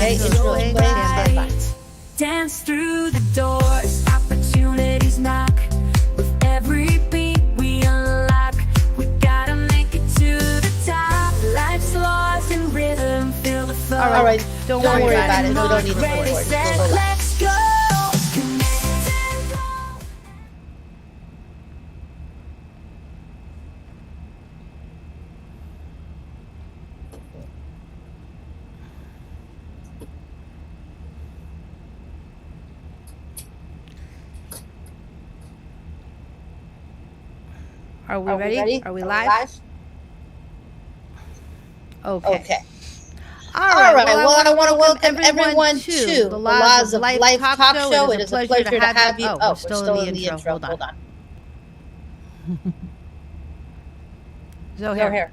Enjoy. Stand by. Dance through the doors, opportunities knock. With every beat we unlock, we gotta make it to the top. Life's lost in rhythm, feel the flow. All right, don't worry about it. We don't need the Ready, board. set, Relax. let's go. Connect and go. Are we ready? Are we live? Okay. All right. Well, I want to welcome everyone to the Laws of Life Talk Show. It is a pleasure to have you. Oh, we're still in the intro. Hold on. So here.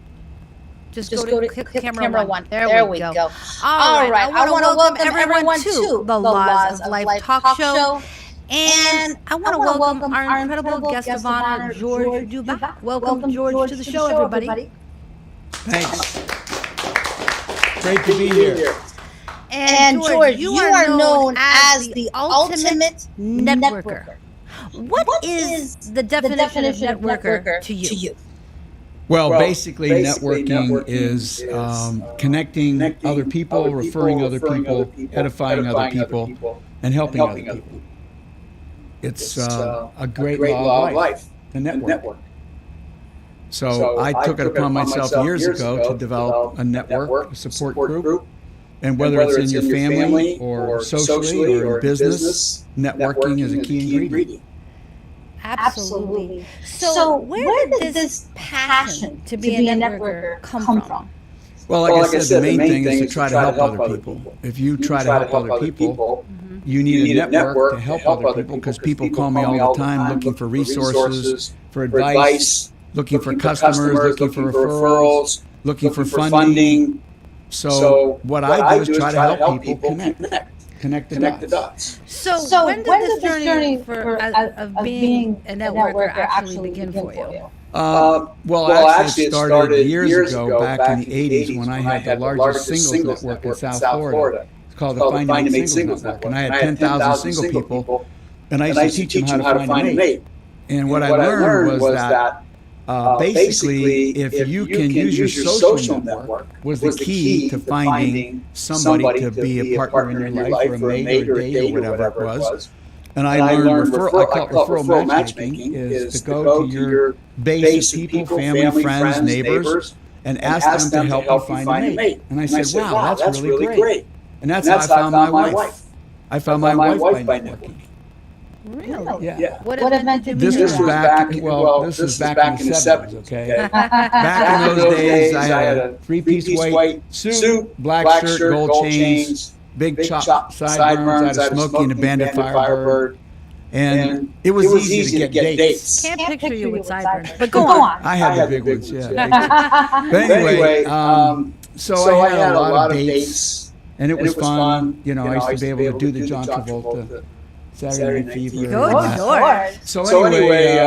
Just go to click camera one. There we go. All right. I want to welcome everyone to the Laws of Life Talk Show. And I want to welcome our incredible guest of honor, George Duba. Welcome, George, to the show, everybody. Thanks. Great to be here. And George, you are known as the ultimate networker. What is the definition of networker to you? Well, basically networking is connecting other people, referring other people, edifying other people, and helping other people. It's a great law of life, the network. So I took it upon myself years ago to develop a network, a support group. And whether it's in your family or socially or in business, networking is a key ingredient. Absolutely. So where did this passion to be a networker come from? Well, like I said, the main thing is to try to help other people. If you try to help other people, you need a network to help other people, because people call me all the time looking for resources, for advice, looking for customers, looking for referrals, looking for funding. So what I do is try to help people connect the dots. So when did this journey of being a networker actually begin for you? Well, actually, it started years ago, back in the 80s, when I had the largest singles network in South Florida. It's called the Find and Make Singles Network. And I had 10,000 single people, and I used to teach them how to find a mate. And what I learned was that basically, if you can use your social network, was the key to finding somebody to be a partner in your life, or a mate, or a date, or whatever it was. And I learned referral matchmaking is to go to your base of people, family, friends, neighbors, and ask them to help you find a mate. And I said, wow, that's really great. And that's how I found my wife. I found my wife by networking. Really? Yeah. What it meant to be? This was back in the 70s, okay? Back in those days, I had a three-piece white suit, black shirt, gold chains, big chop sideburns. I had a Smokey and a Bandit Firebird. And it was easy to get dates. Can't picture you with sideburns, but go on. I had the big ones, yeah. But anyway, so I had a lot of dates, and it was fun. You know, I used to be able to do the John Travolta Saturday Night Fever. Good Lord. So anyway,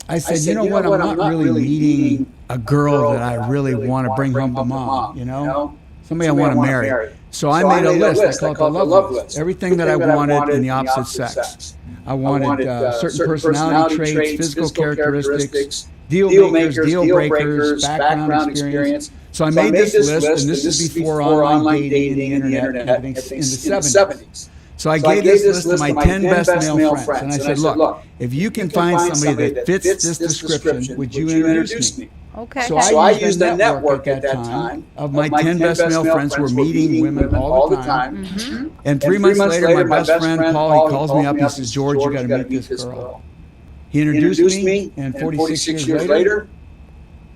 I said, you know what, I'm not really meeting a girl that I really want to bring home to mom, you know? Somebody I want to marry. So I made a list. I call it the love list. Everything that I wanted in the opposite sex. I wanted certain personality traits, physical characteristics, deal makers, deal breakers, background experience. So I made this list, and this is before online dating and the internet, in the 70s. So I gave this list to my 10 best male friends, and I said, look, if you can find somebody that fits this description, would you introduce me? Okay. So I used the network at that time of my 10 best male friends who were meeting women all the time. And 3 months later, my best friend, Paul, he calls me up. He says, George, you got to meet this girl. He introduced me, and 46 years later,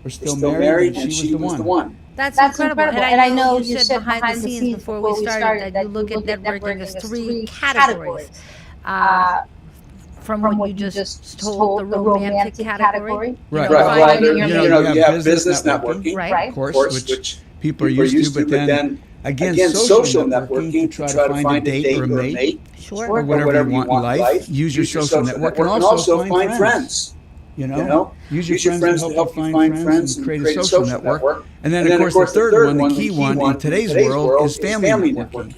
we're still married, and she was the one. That's incredible. And I know you said behind the scenes before we started that you look at networking as 3 categories. From what you just told, the romantic category. Right. You have business networking, right? Of course, which people are used to, but then again, social networking to try to find a date or a mate, or whatever you want in life. Use your social network, and also find friends. You know, use your friends to help you find friends and create a social network. And then, of course, the third one, the key one in today's world, is family networking.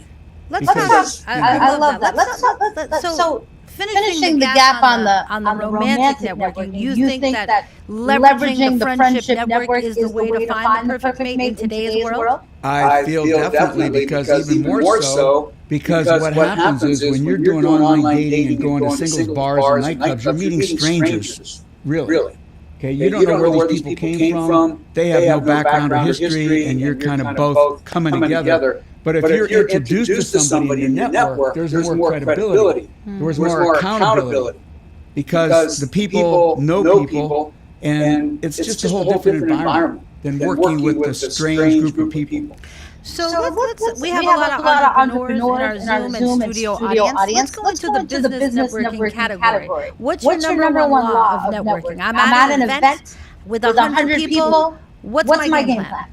Let's talk. I love that. Let's talk. So finishing the gap on the romantic networking. You think that leveraging the friendship network is the way to find the perfect mate in today's world? I feel definitely because even more so because what happens is when you're doing online dating and going to singles bars and nightclubs, you're meeting strangers. Really. Okay, you don't know where these people came from. They have no background or history, and you're kind of both coming together. But if you're introduced to somebody in your network, there's more credibility. There's more accountability. Because the people know people, and it's just a whole different environment than working with a strange group of people. So we have a lot of entrepreneurs in our Zoom and studio audience. Let's go into the business networking category. What's your number one law of networking? I'm at an event with 100 people. What's my game plan?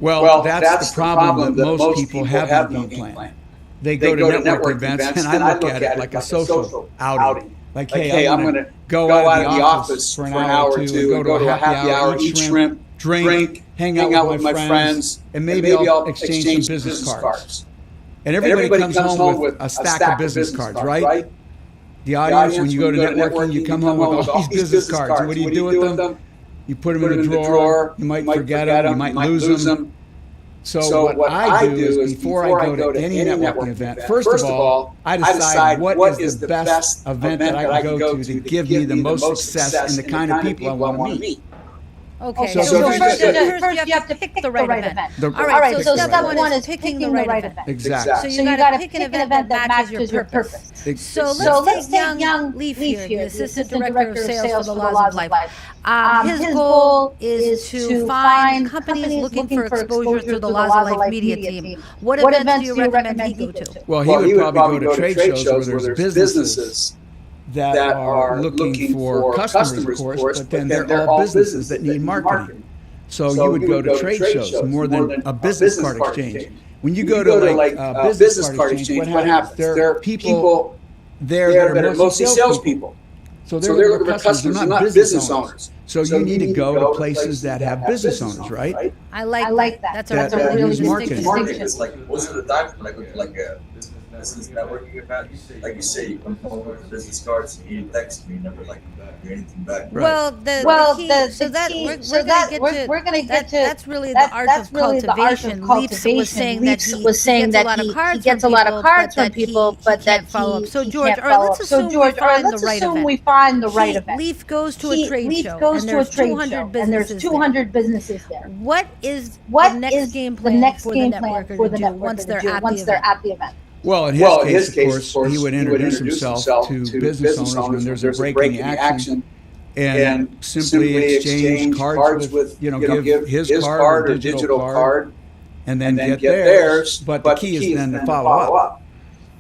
Well, that's the problem that most people have no game plan. They go to network events, and I look at it like a social outing. Like, hey, I'm going to go out of the office for an hour or two, go to a happy hour, eat shrimp, drink, hang out with my friends, and maybe I'll exchange some business cards. And everybody comes home with a stack of business cards, right? The audience, when you go to networking, you come home with all these business cards. And what do you do with them? You put them in a drawer. You might forget them. You might lose them. So what I do is before I go to any networking event, first of all, I decide what is the best event that I can go to give me the most success and the kind of people I want to meet. Okay, so first you have to pick the right event. All right, so step one is picking the right event. Exactly. So you got to pick an event that matches your purpose. So let's take young Leaf here, the Assistant Director of Sales for the Laws of Life. His goal is to find companies looking for exposure through the Laws of Life media team. What events do you recommend he go to? Well, he would probably go to trade shows where there's businesses that are looking for customers, of course, but then they're all businesses that need marketing. So you would go to trade shows more than a business card exchange. When you go to like a business card exchange, what happens? There are people there that are mostly salespeople. So they're looking for customers, they're not business owners. So you need to go to places that have business owners, right? I like that. That's a really distinct distinction. It's like most of the time, like a business networking event, like you say, you come home with business cards and you text me, never like hear anything back. Well, we're gonna get to that's really the art of cultivation. Leaf was saying that he gets a lot of cards from people, but that follow up. So George, let's assume we find the right event. Leaf goes to a trade show, and there's 200 businesses there. What is the next game plan for the networker to do once they're at the event? Well, in his case, of course, he would introduce himself to business owners when there's a break in the action and simply exchange cards with, give his card or digital card and then get theirs. But the key is then to follow up,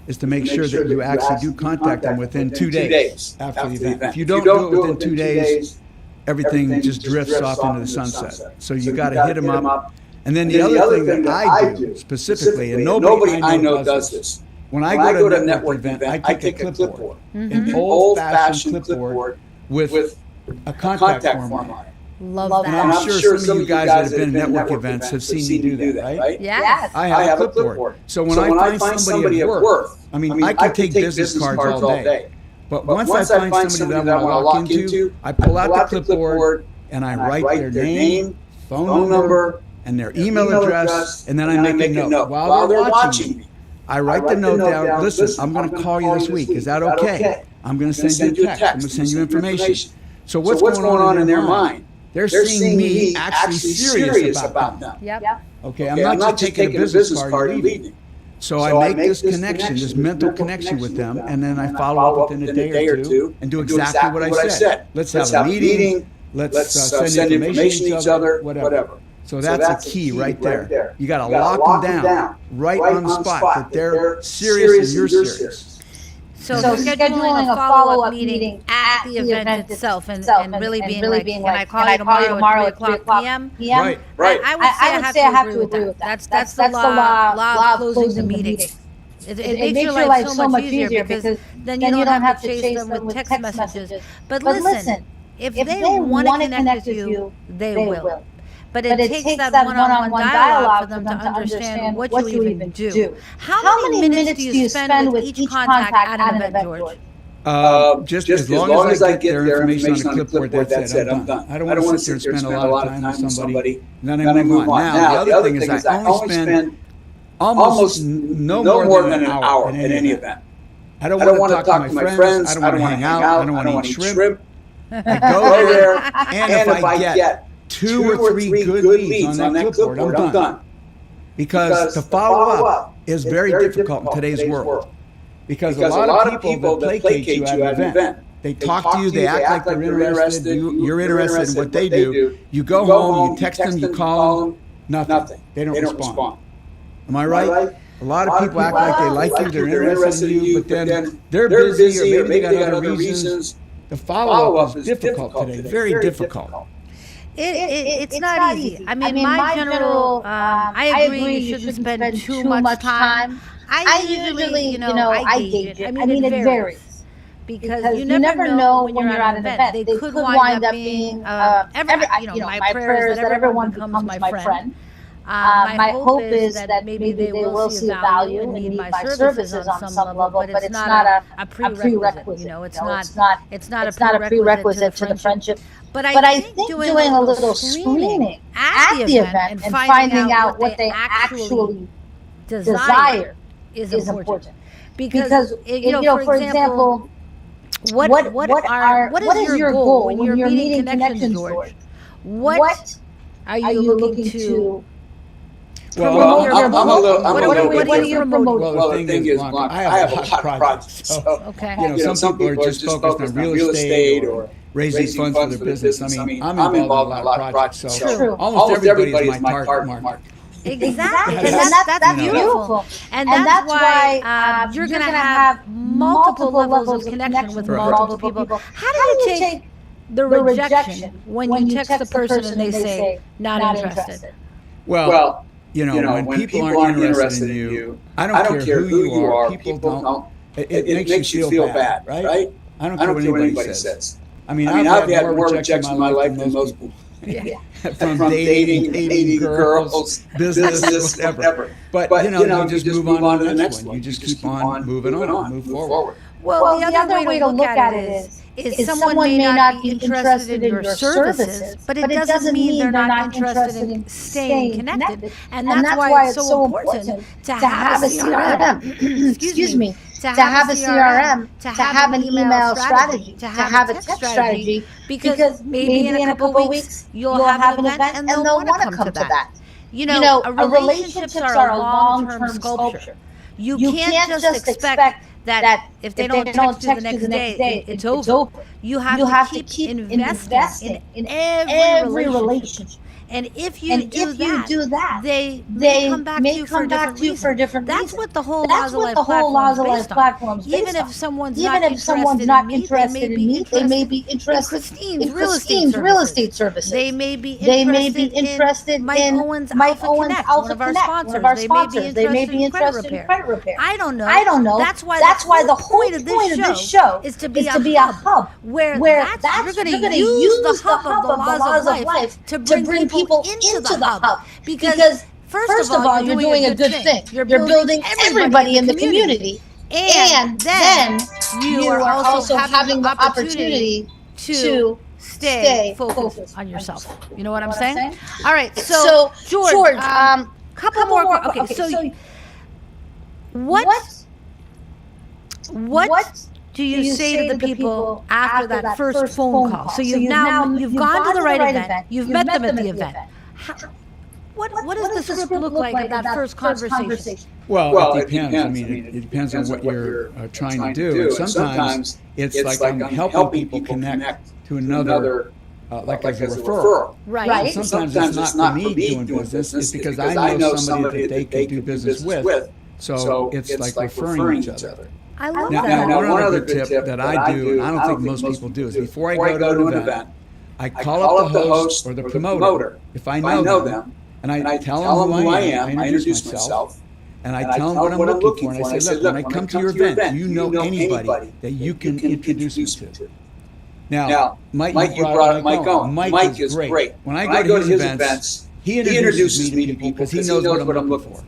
is to make sure that you actually do contact them within 2 days after the event. If you don't do it within 2 days, everything just drifts off into the sunset. So you got to hit them up. And then the other thing that I do specifically, and nobody I know does this, when I go to a network event, I take a clipboard, an old-fashioned clipboard with a contact form on it. Love that. And I'm sure some of you guys that have been at network events have seen me do that, right? Yes. I have a clipboard. So when I find somebody of worth, I can take business cards all day. But once I find somebody that I want to lock into, I pull out the clipboard and I write their name, phone number, and their email address, and then I make a note. While they're watching me, I write the note down. Listen, I'm going to call you this week. Is that okay? I'm going to send you a text. I'm going to send you information. So what's going on in their mind? They're seeing me actually serious about them. Yep. Okay, I'm not just taking a business card and leaving. So I make this connection, this mental connection with them, and then I follow up within a day or two and do exactly what I said. Let's have a meeting. Let's send information to each other, whatever. So that's a key right there. You got to lock them down right on the spot that they're serious and you're serious. So scheduling a follow-up meeting at the event itself and really being like, can I call you tomorrow at 3 o'clock p.m.? Right. I would say I have to agree with that. That's the law of closing the meeting. It makes your life so much easier because then you don't have to chase them with text messages. But listen, if they want to connect with you, they will. But it takes that one-on-one dialogue for them to understand what you even do. How many minutes do you spend with each contact at an event, George? Just as long as I get their information on a clipboard, that's it. I'm done. I don't want to sit there and spend a lot of time with somebody, and then I move on. Now, the other thing is I only spend almost no more than an hour at any event. I don't want to talk to my friends. I don't want to hang out. I don't want to eat shrimp. I go there, and if I get 2 or 3 good leads on that clipboard, I'm done. Because to follow up is very difficult in today's world. Because a lot of people that placate you at an event, they talk to you, they act like they're interested, you're interested in what they do. You go home, you text them, you call them, nothing. They don't respond. Am I right? A lot of people act like they like you, they're interested in you, but then they're busy or maybe they got other reasons. The follow-up is difficult today, very difficult. It's not easy. I mean, my general, I agree you shouldn't spend too much time. I usually, I gauge it. I mean, it varies. Because you never know when you're at an event. They could wind up being, my prayer is that everyone becomes my friend. My hope is that maybe they will see the value and need my services on some level, but it's not a prerequisite. It's not a prerequisite to the friendship. But I think doing a little screening at the event and finding out what they actually desire is important. Because for example, what is your goal when you're meeting Connections, George? What are you looking to promote your book? What are you promoting? Well, the thing is, I have a lot of projects. So, some people are just focused on real estate or raising funds for their business. I mean, I'm involved in a lot of projects. So almost everybody is my target market. Exactly, and that's beautiful, and that's why you're going to have multiple levels of connection with multiple people. How do you take the rejection when you text the person and they say not interested? Well, when people aren't interested in you, I don't care who you are. People don't. It makes you feel bad, right? I don't care what anybody says. I mean, I've had more rejection in my life than most people. From dating girls, business, whatever. But you just move on to the next one. You just keep on moving on, move forward. Well, the other way to look at it is someone may not be interested in your services, but it doesn't mean they're not interested in staying connected. And that's why it's so important to have a CRM. Excuse me. To have a CRM, to have an email strategy, to have a text strategy, because maybe in a couple of weeks you'll have an event and they'll want to come to that. Relationships are a long-term sculpture. You can't just expect that if they don't text you the next day, it's over. You have to keep investing in every relationship. And if you do that, they may come back to you for a different reason. That's what the whole Laws of Life platform is based on. Even if someone's not interested in me, they may be interested in Christine's real estate services. They may be interested in Mike Owens Alpha Connect, one of our sponsors. They may be interested in credit repair. I don't know. That's why the whole point of this show is to be a hub where you're going to use the hub of the Laws of Life to bring people into the hub, because first of all, you're doing a good thing. You're building everybody in the community, and then you are also having the opportunity to stay focused on yourself. You know what I'm saying? All right, so George, couple more. Okay, so what do you say to the people after that first phone call? So you've gone to the right event, you've met them at the event. What does the script look like at that first conversation? Well, it depends. I mean, it depends on what you're trying to do. And sometimes it's like I'm helping people connect to another, like as a referral. Right. And sometimes it's not for me doing business. It's because I know somebody that they can do business with. So it's like referring each other. I love that. Now, one other tip that I do, and I don't think most people do, is before I go to an event, I call up the host or the promoter, if I know them, and I tell them who I am, I introduce myself, and I tell them what I'm looking for, and I say, look, when I come to your event, do you know anybody that you can introduce me to? Now, Mike, you brought up Mike Owen. Mike is great. When I go to his events, He introduces me to people because he knows what I'm looking for.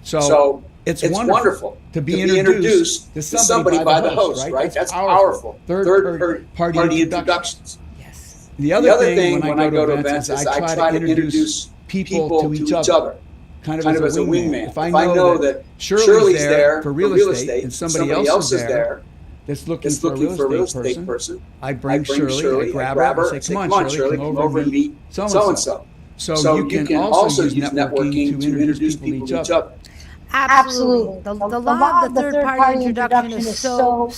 So it's wonderful to be introduced to somebody by the host, right? That's powerful. Third-party introductions. Yes. The other thing when I go to events is I try to introduce people to each other, kind of as a wingman. If I know that Shirley's there for real estate and somebody else is there that's looking for a real estate person, I bring Shirley, I grab her, and say, come on, Shirley, come over and meet so-and-so. So you can also use networking to introduce people to each other. Absolutely. The law of the third-party introduction is so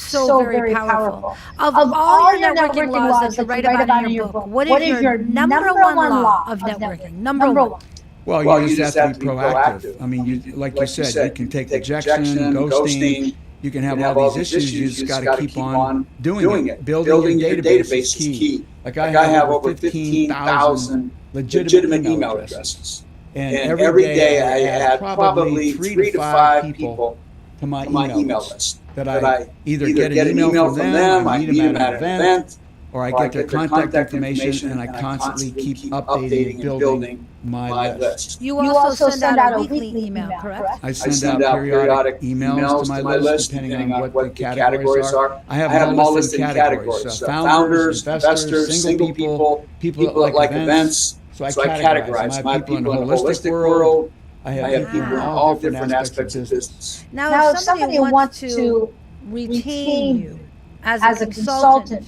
very powerful. Of all your networking laws that you write about in your book, what is your number one law of networking? Number one. Well, you just have to be proactive. I mean, like you said, you can take rejection, ghosting. You can have all these issues. You just got to keep on doing it. Building your database is key. Like I have over 15,000 legitimate email addresses. And every day I add probably 3 to 5 people to my email list that I either get an email from them, I meet them at an event, or I get their contact information, and I constantly keep updating and building my list. You also send out a weekly email, correct? I send out periodic emails to my list, depending on what the categories are. I have them all listed in categories. Founders, investors, single people, people that like events. So I categorize my people in the holistic world. I have people in all different aspects of business. Now, if somebody wants to retain you as a consultant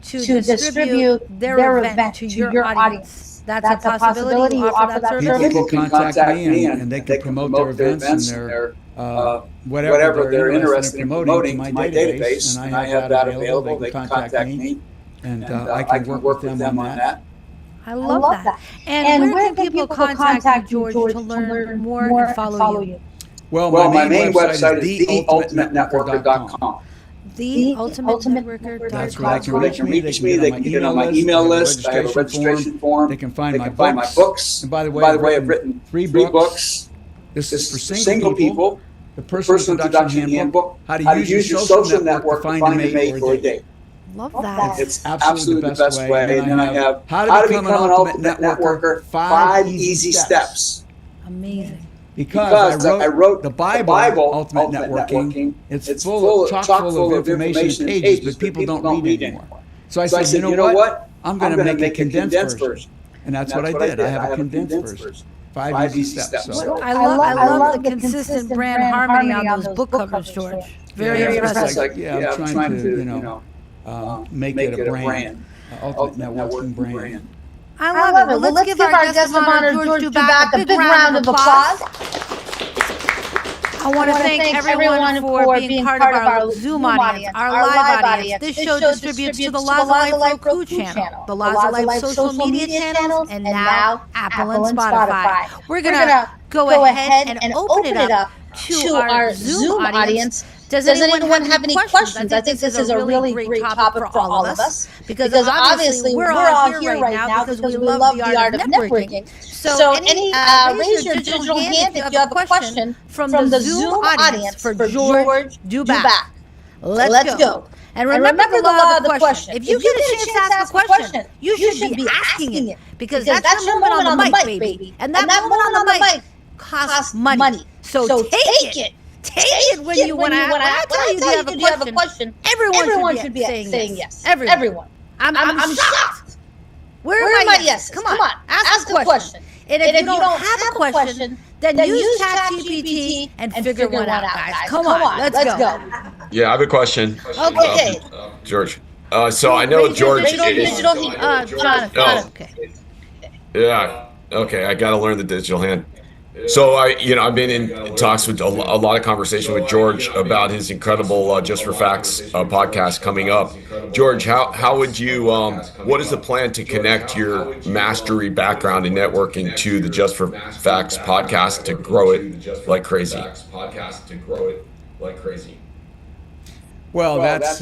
to distribute their event to your audience, that's a possibility. You offer that service. People can contact me and they can promote their events and their whatever they're interested in promoting to my database, and I have that available. They can contact me, and I can work with them on that. I love that. And where can people contact you, George, to learn more and follow you? Well, my main website is theultimatenetworker.com. Theultimatenetworker.com. That's where they can reach me. They can get on my email list. I have a registration form. They can find my books. And by the way, I've written 3 books. This is for single people. The Personal Introduction Handbook. How to use your social network to find a mate for a date. Love that. It's absolutely the best way. And then I have How to Become an Ultimate Networker, 5 Easy Steps. Amazing. Because I wrote the Bible, Ultimate Networking. It's chock full of information pages, but people don't read anymore. So I said, you know what? I'm going to make a condensed version. And that's what I did. I have a condensed version. 5 easy steps. So. I love the consistent brand harmony on those book covers, George. Very impressive. I'm trying to, make it a brand, ultimate networking brand. I love it. Well, let's give our guest of honor, George Duback, a big round of applause. I want to thank everyone for being part of our Zoom audience, our live audience. This show distributes to the Laws of Life Roku channel, the Laws of Life social media channels, and now Apple and Spotify. We're going to go ahead and open it up to our Zoom audience. Does anyone have any questions? I think this is a really great topic for all of us because obviously we're all here right now because we love the art of networking. So raise your digital hand if you have a question from the Zoom audience for George Duback. Let's go. And remember the law of the question. If you get a chance to ask a question, you should be asking it because that's your moment on the mic, baby. And that moment on the mic costs money. So take it. Take it when I tell you have a question. Everyone should be saying yes. Everyone. I'm shocked. Where are my yes? Come on. Ask the question. And if you don't have a question, then use ChatGPT and figure one out, guys. Come on. Let's go. Yeah, I have a question. Okay. George. So I know George is... Jonathan. Okay. Yeah. Okay. I got to learn the digital hand. So I've been in talks with a lot of conversation with George about his incredible Just for Facts podcast coming up. George, how would you? What is the plan to connect your mastery background in networking to the Just for Facts podcast to grow it like crazy? Well, that's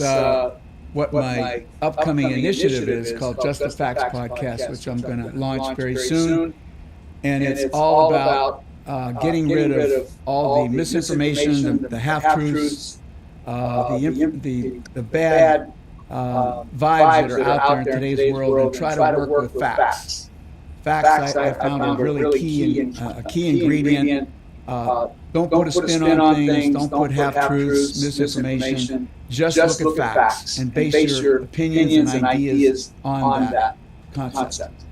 what my upcoming initiative is called Just for Facts podcast, which I'm going to launch very soon. And it's all about getting rid of all the misinformation, the half-truths, the bad vibes that are out there in today's world, and try to work with facts facts I found are really key ingredient. Don't put a spin on things. Don't put half-truths, misinformation. Just look at facts and base your opinions and ideas on that concept.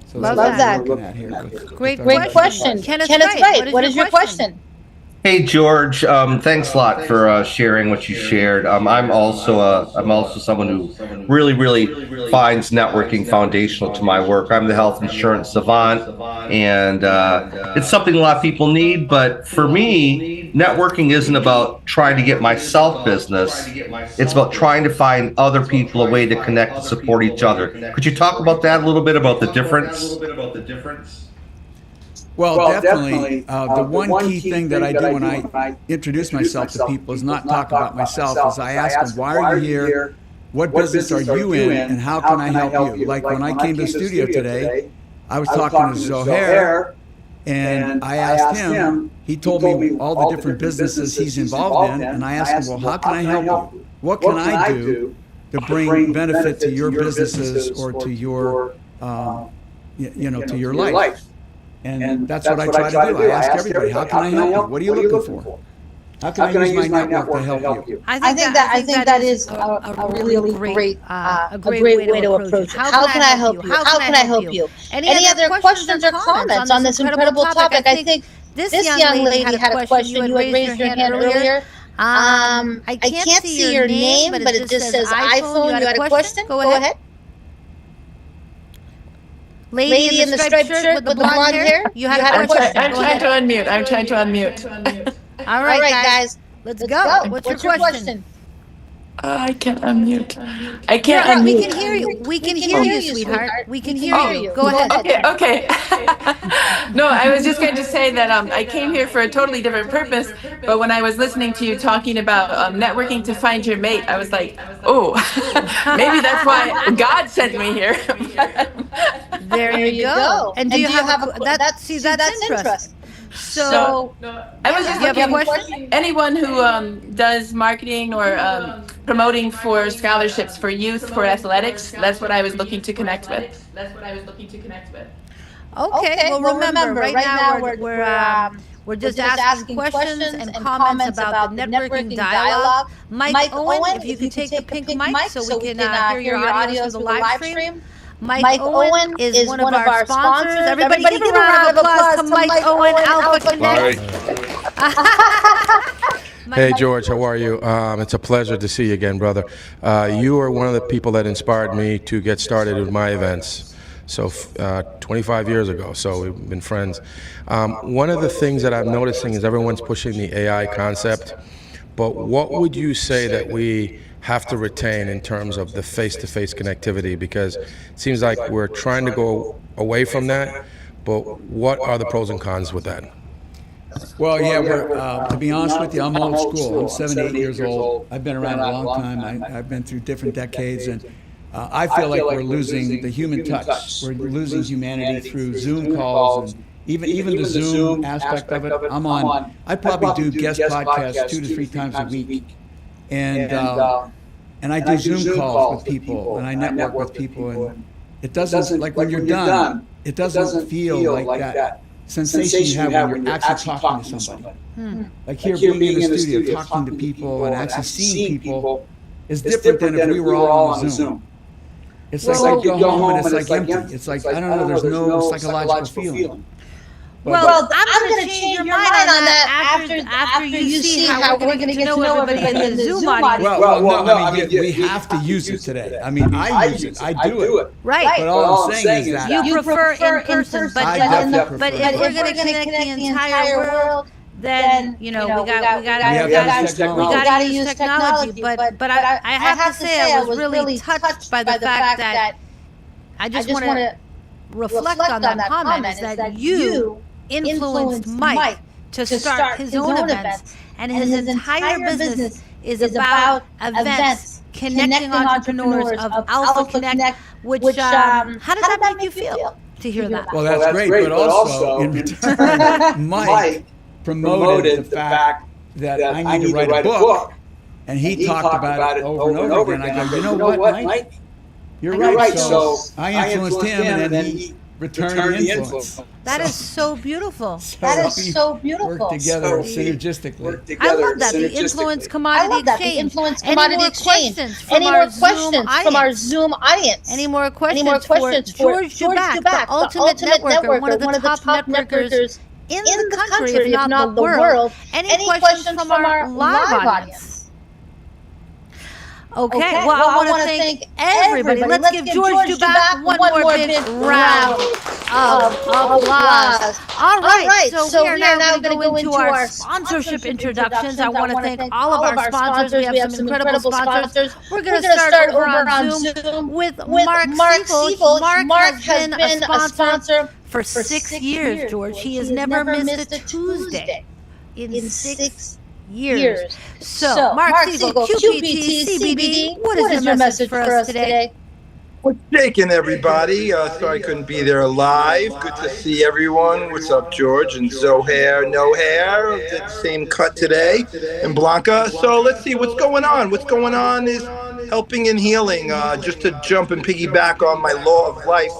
So Love that's that. what we're looking at here. Great question. Kenneth Wright, what is your question? Hey George, thanks a lot for sharing what you shared. I'm also someone who really finds networking foundational to my work. I'm the health insurance savant, and it's something a lot of people need. But for me, networking isn't about trying to get myself business. It's about trying to find other people a way to connect and support each other. Could you talk about that a little bit, about the difference? Well, definitely. The one key thing that I do when I introduce myself to people is not talk about myself. Is I ask them, why are you here? What business are you in? And how can I help you? Like when I came to the studio today, I was talking to Zohair, and I asked him, he told me all the different businesses he's involved in. And I asked him, well, how can I help you? What can I do to bring benefit to your businesses or to your, to your life? And that's what I try to do. I ask everybody, how can I help you? What are you looking for? How can I use my network to help you? I think that is a really great way to approach it. How can I help you? How can I help you? Any other questions or comments on this incredible topic? I think this young lady had a question. You had raised your hand earlier. I can't see your name, but it just says iPhone. You had a question? Go ahead. Lady in the striped shirt with the blonde hair. You had a question. I'm trying to unmute. All right, guys. Let's go. What's your question? I can't unmute. I can't unmute. We can hear you. We can hear you, sweetheart. We can hear you. Go ahead. Okay. No, I was just going to say that I came here for a totally different purpose, but when I was listening to you talking about networking to find your mate, I was like, oh, maybe that's why God sent me here. There you go. And do you have that's interesting. So I was just looking for anyone who does marketing or promoting for scholarships for youth for athletics. That's what I was looking to connect with. Okay. Well, remember, right now we're just asking questions and comments about the networking dialogue. Mike Owen, if you can take the pink mic so we can hear your audio through the live stream. Mike Owen is one of our sponsors. Everybody give a round of applause to Mike Owen, Alpha Connect. Hey, George, how are you? It's a pleasure to see you again, brother. You are one of the people that inspired me to get started with my events. So 25 years ago, so we've been friends. One of the things that I'm noticing is everyone's pushing the AI concept, but what would you say that we have to retain in terms of the face-to-face connectivity? Because it seems like we're trying to go away from that, but what are the pros and cons with that? Well, yeah, to be honest with you, I'm old school. I'm 78 years old. I've been around a long time. I've been through different decades, and I feel like we're losing the human touch. We're losing humanity through Zoom calls, and even the Zoom aspect of it. I probably do guest podcasts 2 to 3 times a week. And I do Zoom calls with people, and I network with people, and it doesn't, like when you're done, it doesn't feel like that sensation you have when you're actually talking to somebody. Like here, being in the studio, talking to people and actually seeing people is different than if we were all on Zoom. It's like you go home and it's like empty. It's like, I don't know, there's no psychological feeling. Well, I'm going to change your mind on that after you see how we're going to get to know everybody in the Zoom audience. Well, we have to use it today. I mean, I use it. I do it. Right. But all I'm saying is that you prefer in person, but if we're going to connect the entire world, then we got to use technology. But I have to say I was really touched by the fact that I just want to reflect on that comment is that you influenced Mike to start his own events, and his entire business is about events connecting entrepreneurs of Alpha Connect, which how does that make you feel to hear that? Well, that's great, but also in return, Mike promoted the fact that I need to write a book, and he talked about it over and over again. I go, you know what, Mike? You're right. So I influenced him, and then he return the influence. That is so beautiful. That is so beautiful. Work together synergistically. I love that. The influence commodity exchange. Any more questions from our Zoom audience? Any more questions for George Duback, the ultimate networker, one of the top networkers in the country, if not the world? Any questions from our live audience? Okay, well, I want to thank everybody. Let's give George Duback one more big round of applause. All right, so we are now going to go into our sponsorship introductions. I want to thank all of our sponsors. We have some incredible sponsors. We're going to start over on Zoom with Mark Siefel. Mark has been a sponsor for 6 years, George. He has never missed a Tuesday in 6 years. So, Mark Siegel, QPT, CBD, what is your message for us today? What's shaking, everybody? Sorry I couldn't be there live. Good to see everyone. What's up, George? And Zohair, no hair. Did the same cut today. And Blanca. So let's see what's going on. What's going on is helping and healing. Just to jump and piggyback on my law of life,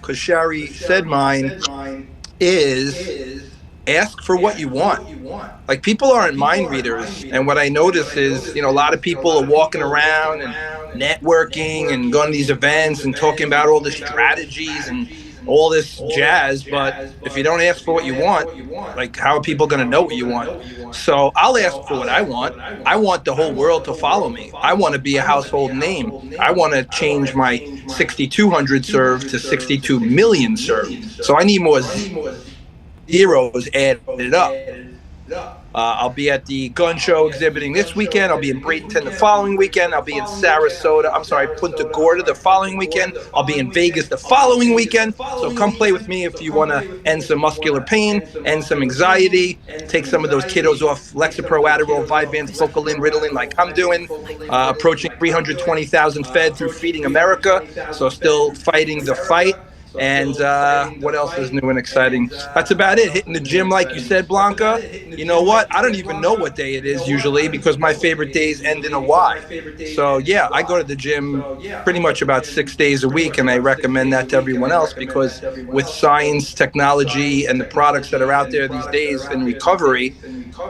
because Shari said mine is ask for what you want. Like, people aren't mind readers, and what I notice is, a lot of people are walking around and networking and going to these events and talking about all the strategies and all this jazz, but if you don't ask for what you want, like, how are people going to know what you want? So I'll ask for what I want. I want the whole world to follow me. I want to be a household name. I want to change my 6,200 serve to 62 million serve. So I need more zeros added up. I'll be at the gun show exhibiting this weekend. I'll be in Bradenton the following weekend. I'll be in Punta Gorda the following weekend. I'll be in Vegas the following weekend. So come play with me if you want to end some muscular pain, end some anxiety, take some of those kiddos off Lexapro, Adderall, Vyvanse, Focalin, Ritalin like I'm doing. Approaching 320,000 fed through Feeding America. So still fighting the fight. And what else is new and exciting? That's about it. Hitting the gym, like you said, Blanca. You know what? I don't even know what day it is usually, because my favorite days end in a Y. So yeah, I go to the gym pretty much about 6 days a week, and I recommend that to everyone else, because with science, technology, and the products that are out there these days in recovery,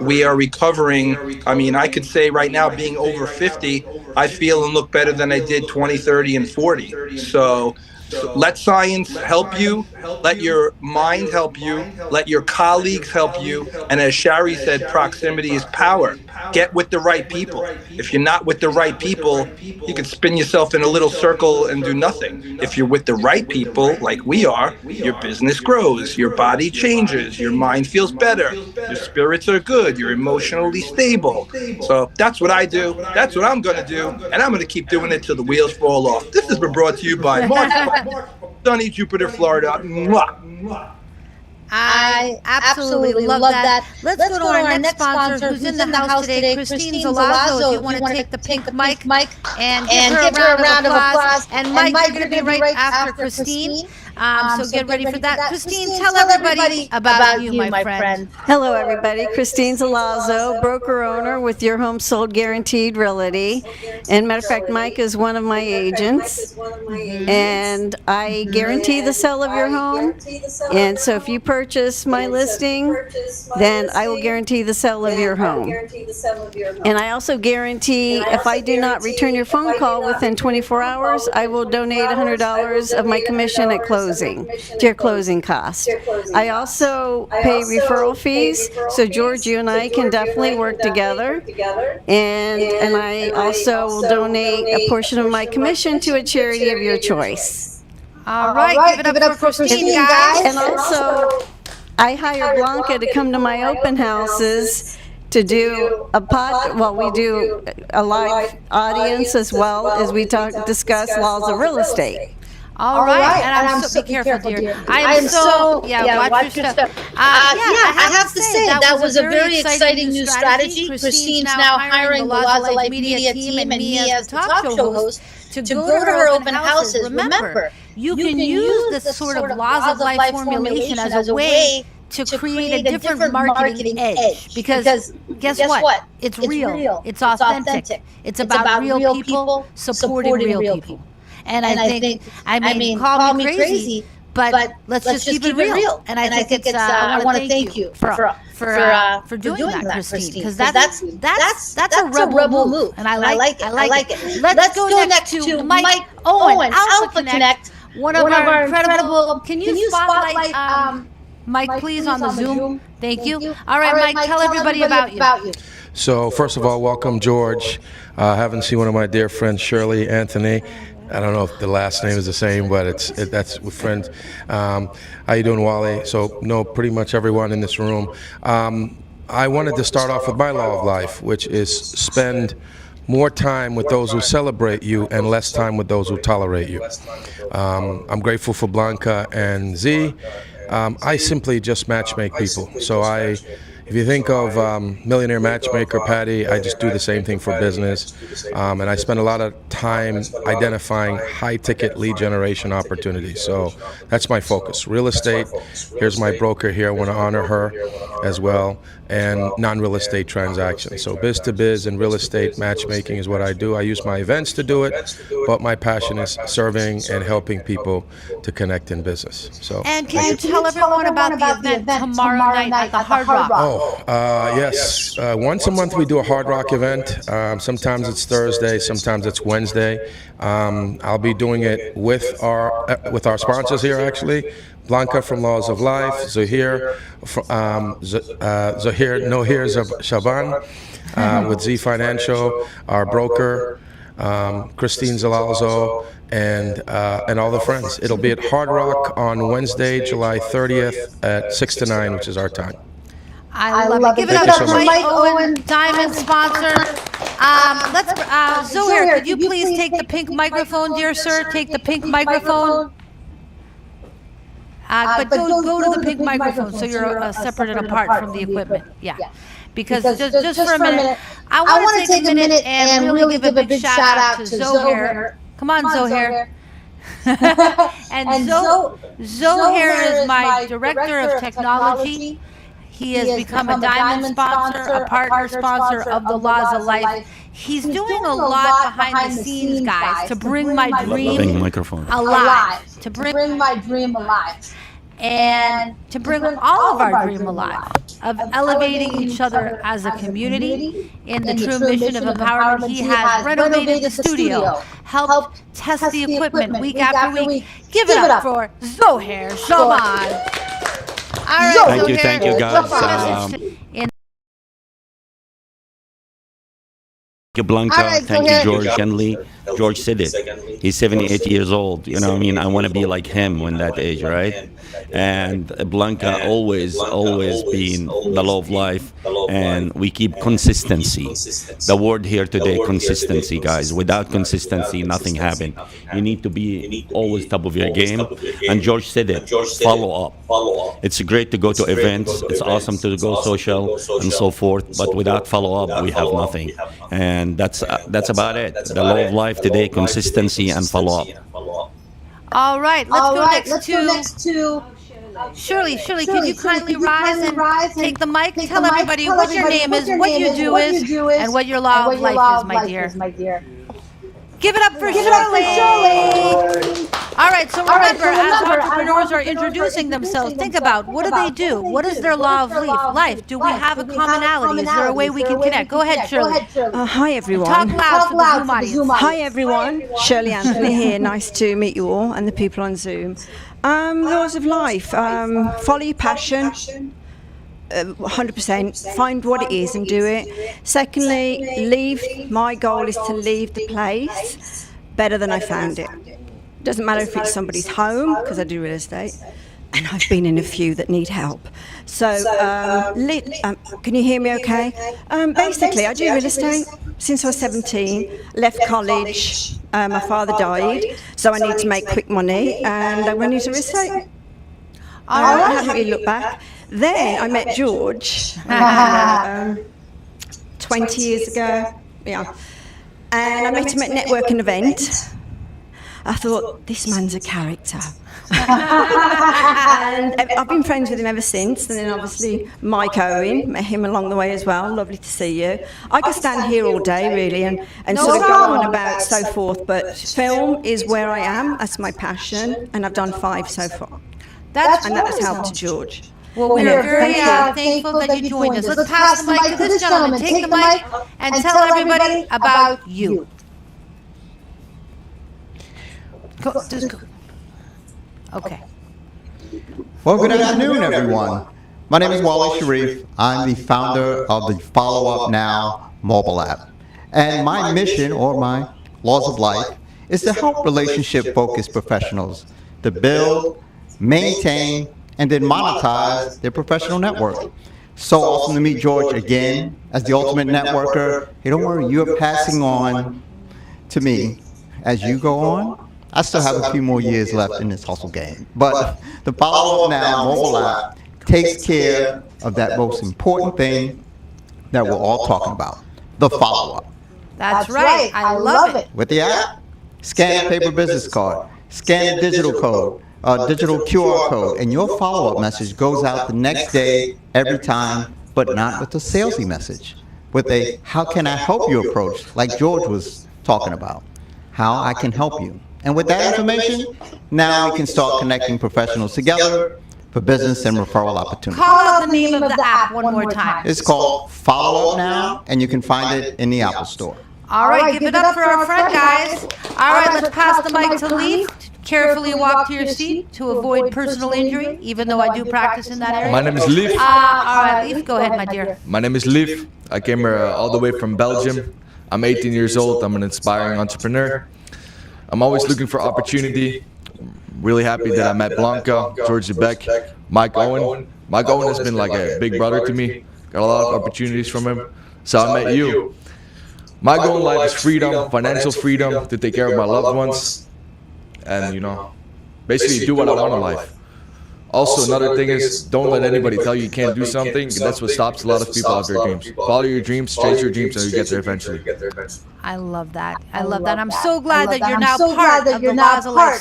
we are recovering. I mean, I could say right now, being over 50, I feel and look better than I did 20, 30, and 40. So let science help you. Let your mind help you. Let your colleagues help you. And as Shari said, proximity is power. Get with the right people. If you're not with the right people, you can spin yourself in a little circle and do nothing. If you're with the right people, like we are, your business grows, your body changes, your mind feels better, your spirits are good, you're emotionally stable. So that's what I do. That's what I'm going to do. And I'm going to keep doing it till the wheels fall off. This has been brought to you by Mark, sunny Jupiter, Florida. Mwah. I absolutely love that. Let's go to our next sponsor who's in the house today, Christine Zalazo. If you want to take the pink mic and give her a round of applause. And Mike, you're going to be right after Christine. So get ready for that. Christine, tell everybody about you, my friend. Hello, everybody. Christine Zalazo, broker owner with Your Home Sold Guaranteed Realty. And matter of fact, Mike is one of my agents. And I guarantee the sale of your home. And so if you purchase my listing, then I will guarantee the sale of your home. And I also guarantee if I do not return your phone call within 24 hours, I will donate $100 of my commission at closing to your closing cost. I also pay referral fees, so George, you and I can definitely work together. And I also will donate a portion of my commission to a charity of your choice. All right, give it up for Christine, guys. And also, I hire Blanca to come to my open houses to do we do a live audience as well as we discuss laws of real estate. All right, and I'm so, be careful, dear. I am so, watch your stuff. I have to say, that was a very exciting new strategy. Christine's now hiring the Laws of Life media team and me as the talk show host to go to her open houses. Remember, you can use this sort of Laws of Life formulation as a way to create a different marketing edge. Because guess what? It's real. It's authentic. It's about real people supporting real people. And I think, call me crazy, But let's just keep it real. And I think it's I want to thank you for doing that, Christine, because that's a rebel move, and I like it. Let's go next to Mike Owen, Alpha Connect, one of our incredible. Can you spotlight Mike, please, on the Zoom? Thank you. All right, Mike, tell everybody about you. So first of all, welcome, George. I haven't seen one of my dear friends, Shirley Anthony. I don't know if the last name is the same, but that's with friends. How you doing, Wally? So know pretty much everyone in this room. I wanted to start off with my law of life, which is spend more time with those who celebrate you and less time with those who tolerate you. I'm grateful for Blanca and Z. I simply just matchmake people. So if you think of Millionaire Matchmaker, Patty, I just do the same thing for business. And I spend a lot of time identifying high-ticket lead generation opportunities. So that's my focus. Real estate, here's my broker here. I want to honor her as well. And non-real estate transactions. So biz to biz and real estate matchmaking is what I do. I use my events to do it, but my passion is serving and helping people to connect in business. So. And can you tell everyone about the event tomorrow night at the Hard Rock? Yes. Once a month we do a Hard Rock event. Sometimes it's Thursday, sometimes it's Wednesday. I'll be doing it with our sponsors here, actually. Blanca from Laws of Life, Zahir Nohir Shaban with Z Financial, our broker, Christine Zalazzo, and all the friends. It'll be at Hard Rock on Wednesday, July 30th at 6 to 9, which is our time. I love it. Give it up for Mike Owen, Diamond sponsor. Zohair, could you please take the pink microphone, dear sir? Take the pink microphone. But go to the pink microphone so you're separate and apart from the equipment. Yeah. Because just for a minute, I want to take a minute and really give a big shout out to Zohair. Come on, Zohair. And Zohair is my director of technology. He has become a diamond sponsor, a partner sponsor of the Laws of Life. He's doing a lot behind the scenes, guys, to bring my dream alive. To bring my dream alive. And to bring all of our dream alive, of elevating each other as a community in the true mission of empowerment. He has renovated the studio, helped test the equipment week after week. Give it up for Zohair Shaban. All right, Thank you, guys. Thank you, Blanca. Thank you, George Henley. George said it. He's 78 years old. You know what I mean? I want to be like him when that age, right? And Blanca always been the law of life. And we keep consistency. The word here today, consistency, guys. Without consistency, nothing happens. You need to be always top of your game. And George said it. Follow up. It's great to go to events. It's awesome to go social and so forth. But without follow up, we have nothing. And that's about it. The law of life today, consistency and follow up. All right, let's go next to Shirley. Shirley, can you kindly rise and take the mic? Tell everybody what your name is, what you do is, and what your law of life is, my dear. Give it up for Shirley. All right, so remember, as entrepreneurs are introducing themselves, think about, what do they do? What is their law of life? Do we have a commonality? Is there a way we can connect? Go ahead, Shirley. Hi, everyone. Talk loud for the Zoom audience. Hi, everyone. Shirley Anthony here. Nice to meet you all and the people on Zoom. Laws of life. Follow your passion. 100%. Find what it is and do it. Secondly, my goal is to leave the place better than I found it. Doesn't matter if it's somebody's home, because I do real estate, and I've been in a few that need help. So, can you hear me okay? Basically, I do real estate since I was 17, left college, my father died, so I need to make quick money, and I went into real estate. I haven't really looked back. Then I met George 20 years ago, and I met him at a networking event. I thought, this man's a character. And I've been friends with him ever since. And then obviously Mike Owen, met him along the way as well. Lovely to see you. I could stand here all day really and sort of go on about so forth, but film is where I am. That's my passion, and I've done 5 so far. That's and that has helped George. Well, we are very thankful that you joined us. Let's pass the mic to this gentleman. Take the mic and tell everybody about you. Just go. Okay. Well, good afternoon, everyone. My name is Wally Sharif. I'm the founder of the Follow Up Now mobile app. And my mission, or my laws of life, is to help relationship-focused professionals to build, maintain, and then monetize their professional network. So awesome to meet George again as the ultimate networker. Hey, don't worry, you're passing on to me as you go on. I still have a few more years left in this hustle game. But the Follow Up Now mobile app takes care of that most important thing that we're all talking about, the follow-up. That's right. I love it. With the app, scan a paper business card, scan a digital code, digital QR code, and your follow-up message goes out the next day, every time, but not with a salesy message. With a how can I help you approach, like George was talking about. How I can help you. And with that information, now we can start connecting professionals together for business and referral opportunities. Call out the name of the app one more time. It's called Follow Up Now, and you can find it in the Apple Store. All right, give it up for our friend, guys. All right, let's pass the mic to Leaf. Carefully walk to your seat to avoid personal injury, even though I do practice in that area. My name is Leaf. All right, Leaf, go ahead, my dear. My name is Leaf. I came here all the way from Belgium. I'm 18 years old. I'm an inspiring entrepreneur. I'm always looking for opportunity. Really happy that I met Blanca, George Zebek, Mike Owen. Mike Owen has been like a big brother to me. Got a lot of opportunities from him. So I met you. My goal in life is freedom, financial freedom, to take care of my loved ones. And, you know, basically do what I want in life. Also, another thing is, don't let anybody tell you you can't do something. That's what stops a lot of people out of their dreams. Follow your dreams, chase your dreams, and you get there eventually. I love that. I love that. I'm so glad that you're now part of the Laws of Life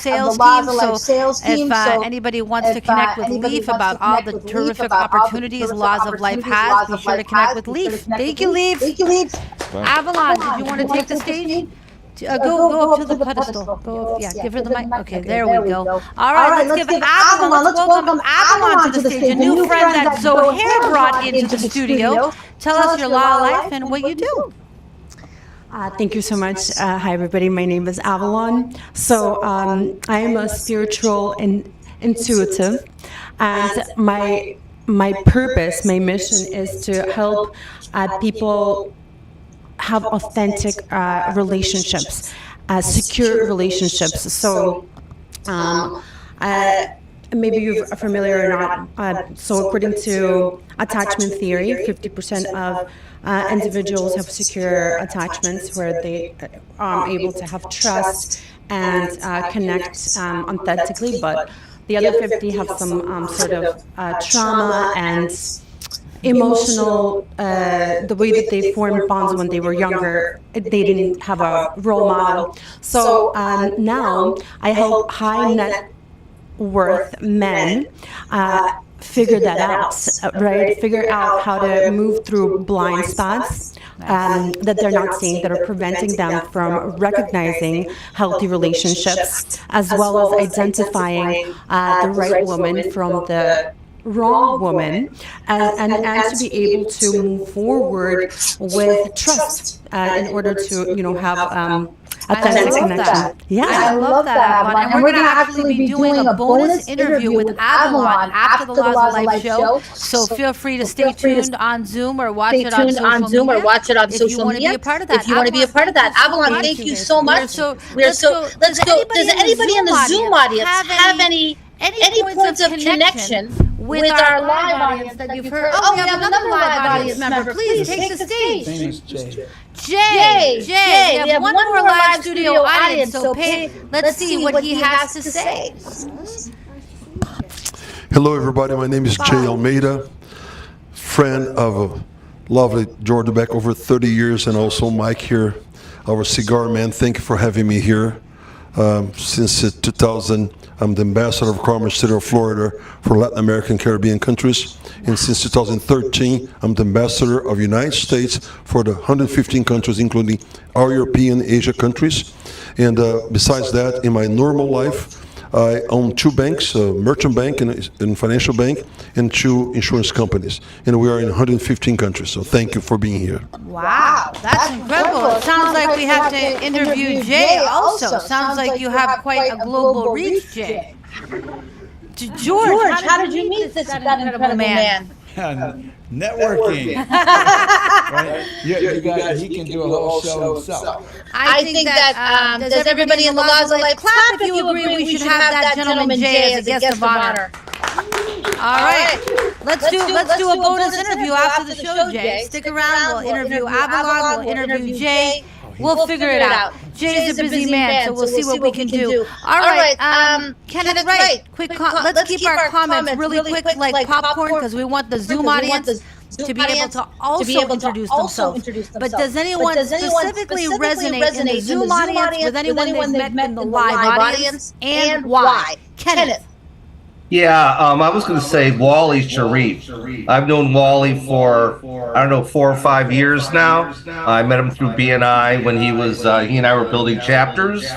sales team. So if anybody wants to connect with Leaf about all the terrific opportunities Laws of Life has, be sure to connect with Leaf. Thank you, Leaf. Avalon, did you want to take the stage? Go up to the pedestal. Give her the mic. Okay, there we go. All right, let's give Avalon. Let's welcome Avalon to the stage, a new friend that Zohair brought into the studio. Tell us your law of life and what you do. Thank you so much. Hi, everybody. My name is Avalon. So I am a spiritual and intuitive, and my purpose, my mission is to help people have authentic relationships, secure relationships. So maybe you're familiar or not. So according to attachment theory, 50% of individuals have secure attachments where they are able to have trust and connect authentically, but the other 50 have some sort of trauma and emotional, the way that they formed bonds when they were younger, they didn't have a role model. So now I help high net worth men figure that out, right? Figure out how to move through blind spots that they're not seeing, that are preventing them from recognizing healthy relationships, as well as identifying the right woman from the wrong woman, and to be able to move forward with trust in order to, have authentic connection. Yeah, I love that, Avalon. And we're going to actually be doing a bonus interview with Avalon after the Laws of Life show. So feel free to stay tuned on Zoom or watch it on social media. If you want to be a part of that. Avalon, thank you so much. Let's go. Does anybody in the Zoom audience have any points of connection with our live audience that you've heard? Oh, we have another live audience member. Please take the stage. My name is Jay. Jay, we have one more live studio audience, so let's see what he has to say. Hello, everybody. My name is Jay Almeida, friend of lovely George Zebek over 30 years, and also Mike here, our cigar man. Thank you for having me here. Since 2000, I'm the ambassador of Carmen State of Florida for Latin American Caribbean countries. And since 2013, I'm the ambassador of the United States for the 115 countries, including our European Asia countries. And besides that, in my normal life, I own 2 banks, a merchant bank and financial bank, and 2 insurance companies. And we are in 115 countries. So thank you for being here. Wow, that's incredible. It sounds like we have to interview Jay also. Sounds like you have quite a global reach, Jay. George, how did you meet this incredible man? Networking. Right? You guys, he can do a whole show himself. I think that does everybody in the Laws of Life clap if you agree we should have that gentleman Jay as a guest of honor? All right, let's do a bonus interview after the show, Jay. Stick around. We'll interview Avalon. We'll interview Jay. We'll figure it out. Jay's a busy man, so we'll see what we can do. All right, Kenneth Wright, let's keep our comments really quick, like popcorn, because we want the Zoom audience to be able to also introduce themselves. But does anyone specifically resonate in the Zoom audience with anyone they've met in the live audience, and why? Kenneth. Yeah, I was going to say Wally Sharif. I've known Wally for, 4 or 5 years now. I met him through BNI when he and I were building chapters.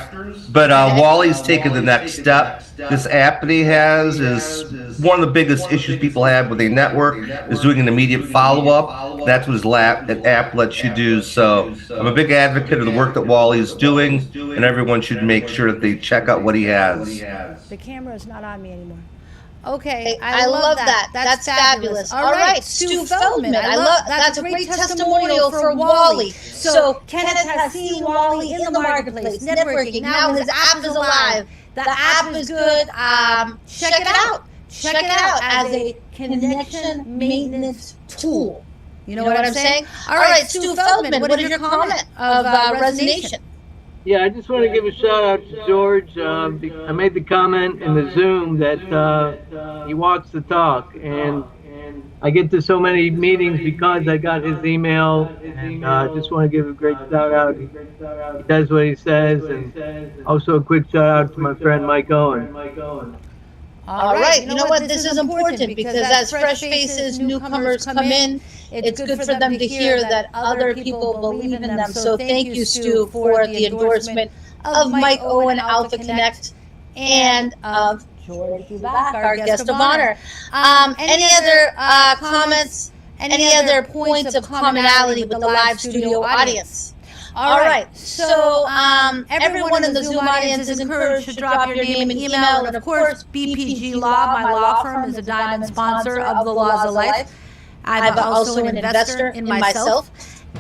But Wally's taken the next step. This app that he has is one of the biggest issues people have with a network, is doing an immediate follow-up. That's what his app lets you do. So I'm a big advocate of the work that Wally's doing, and everyone should make sure that they check out what he has. The camera is not on me anymore. Okay, I love that. That's fabulous. All right, Stu Feldman. That's a great testimonial for Wally. So Kenneth has seen Wally in the marketplace, networking. Now his app is alive. The app is good. Check it out. Check it out as a connection maintenance tool. You know what I'm saying? All right, Stu Feldman, what is your comment of Resonation? Yeah, I just want to give a shout out to George. I made the comment in the Zoom that he walks the talk, and I get to so many meetings because I got his email, and I just want to give a great shout out. He does what he says, and also a quick shout out to my friend Mike Owen. All right, you know what? This is important because as fresh faces, newcomers come in, it's good for them to hear that other people believe in them. So thank you, Stu, for the endorsement of Mike Owen, Alpha Connect, and of George Dubac, our guest of honor. Any other comments? Any other points of commonality with the live studio audience? All right, so everyone in the Zoom audience is encouraged to drop your name and email, and of course, BPG Law, my law firm, is a diamond sponsor of the Laws of Life. I'm also an investor in myself,